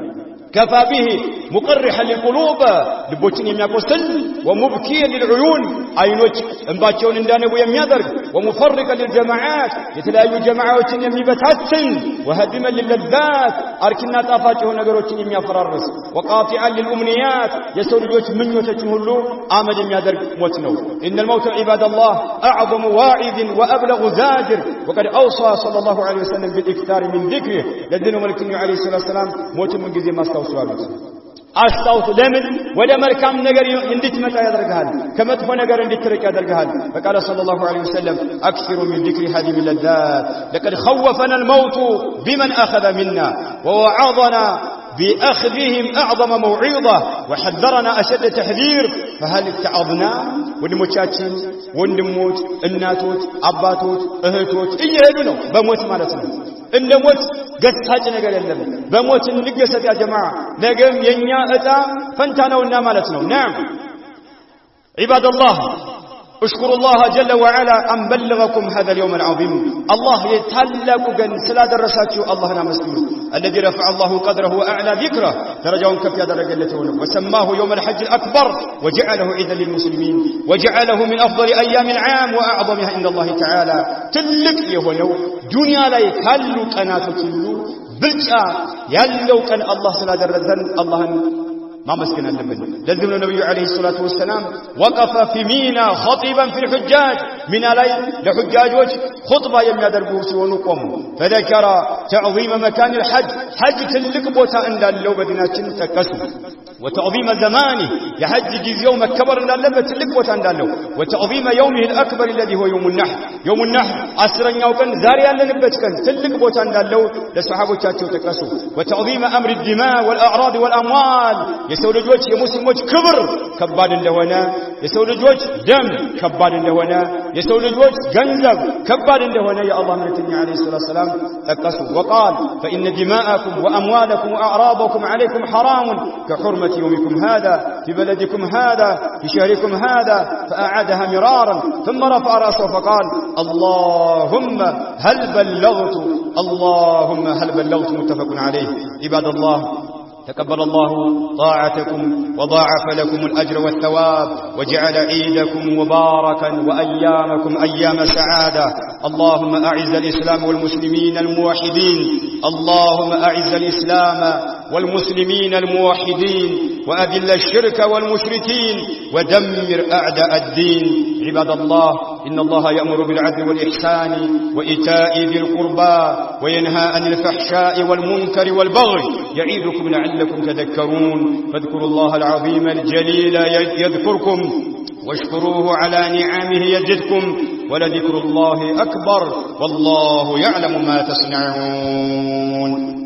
كفى به مقرحا للقلوب ልቦችን የሚያቆስል ومبكيا للعيون አይኖች እንባቸውን እንዳነቡ የሚያደርግ ومفرقا للجماعات የተለያዩ ጀማዓዎችን የሚበታትን وهدما للذات አርኪና ጣፋጭ የሆኑ ነገሮችን የሚያፈራርስ وقاطعا للامنيات የሰው ልጆች ምኞቶችን ሁሉ አመድ የሚያደርግ ሞት ነው ان الموت عباد الله اعظم واعظ وابلغ زاجر وقد اوصى صلى الله عليه وسلم بالاكثار من ذكره لذين ملكنا عليه الصلاه والسلام موت من ጊዜ ማስታወስ አስታውስ ለምን ወደ መልካም ነገር እንድትመጣ ያደርጋል ከመጥፎ ነገር እንድትርቅ ያደርጋል فقال صلى الله عليه وسلم اكثروا من ذكر هذه اللذات لقد خوفنا الموت بمن اخذ منا ووعظنا بأخذهم أعظم موعظة وحذرنا أشد تحذير فهل اتعظنا ወንድሞቻችን ወንድሞች እናቶች አባቶች እህቶች እየሄዱ ነው በሞት ማለት ነው እንደ ሞት ገታጭ ነገር የለም በሞት እንገሰት ያ ጀማዓ ነገም የኛ እጣ ፈንታ ነውና ማለት ነው نعم عباد الله اشكروا الله جل وعلا ان بلغكم هذا اليوم العظيم الله يتعلق جن سلا درساتكم الله نمسكن الذي رفع الله قدره واعلى ذكره درجاውን ከፍ ያደረገለته وسماه يوم الحج الاكبر وجعله عيدا للمسلمين وجعله من افضل ايام العام واعظمها عند الله تعالى ትልቅ የሆነው ዱንያ ላይ ካሉ ቀናቶች ሁሉ ብልጫ ያለው ቀን አላህ ስላደረሰን አላህን ما مسكن اللبن لذن النبي عليه الصلاة والسلام وقف في مينا خطيبا في الحجاج من علي لحجاج خطبة يميادربوه سيونقم فذكر تعظيم مكان الحج حج تلقبوتا عند اللوبة ديناتين تكسو وتعظيم زمانه يحج جيز يوم الكبر عند اللوبة تلقبوتا عند اللوبة وتعظيم يومه الأكبر الذي هو يوم النحر أسرا يوكا زاريا لنبتكا تلقبوتا عند اللوبة لصحابه تاتيو تكسو وتعظيم أمر الدماء والأعراض والأموال የሰው ልጆች የሙስሊሞች ክብር ከባድ እንደሆነ የሰው ልጆች ደም ከባድ እንደሆነ يسولجوج جنزب كبار عنده يا الله من الدنيا عليه الصلاة والسلام تقصوا وقال فإن دماءكم وأموالكم وأعراضكم عليكم حرام كحرمة يومكم هذا في بلدكم هذا في شهركم هذا فأعادها مرارا ثم رفع رأسه فقال اللهم هل بلغت اللهم هل بلغت متفق عليه. عباد الله تقبل الله طاعتكم وضاعف لكم الأجر والثواب وجعل عيدكم مباركا وأيامكم أيام سعادة. اللهم أعز الإسلام والمسلمين الموحدين اللهم أعز الإسلام والمسلمين الموحدين وأذل الشرك والمشركين ودمر أعداء الدين. عباد الله إن الله يأمر بالعدل والإحسان وإيتاء ذي القربى وينهى عن الفحشاء والمنكر والبغي يعظكم لعلكم تذكرون فاذكروا الله العظيم الجليل يذكركم واشكروه على نعمه يزدكم ولذكر الله أكبر والله يعلم ما تصنعون.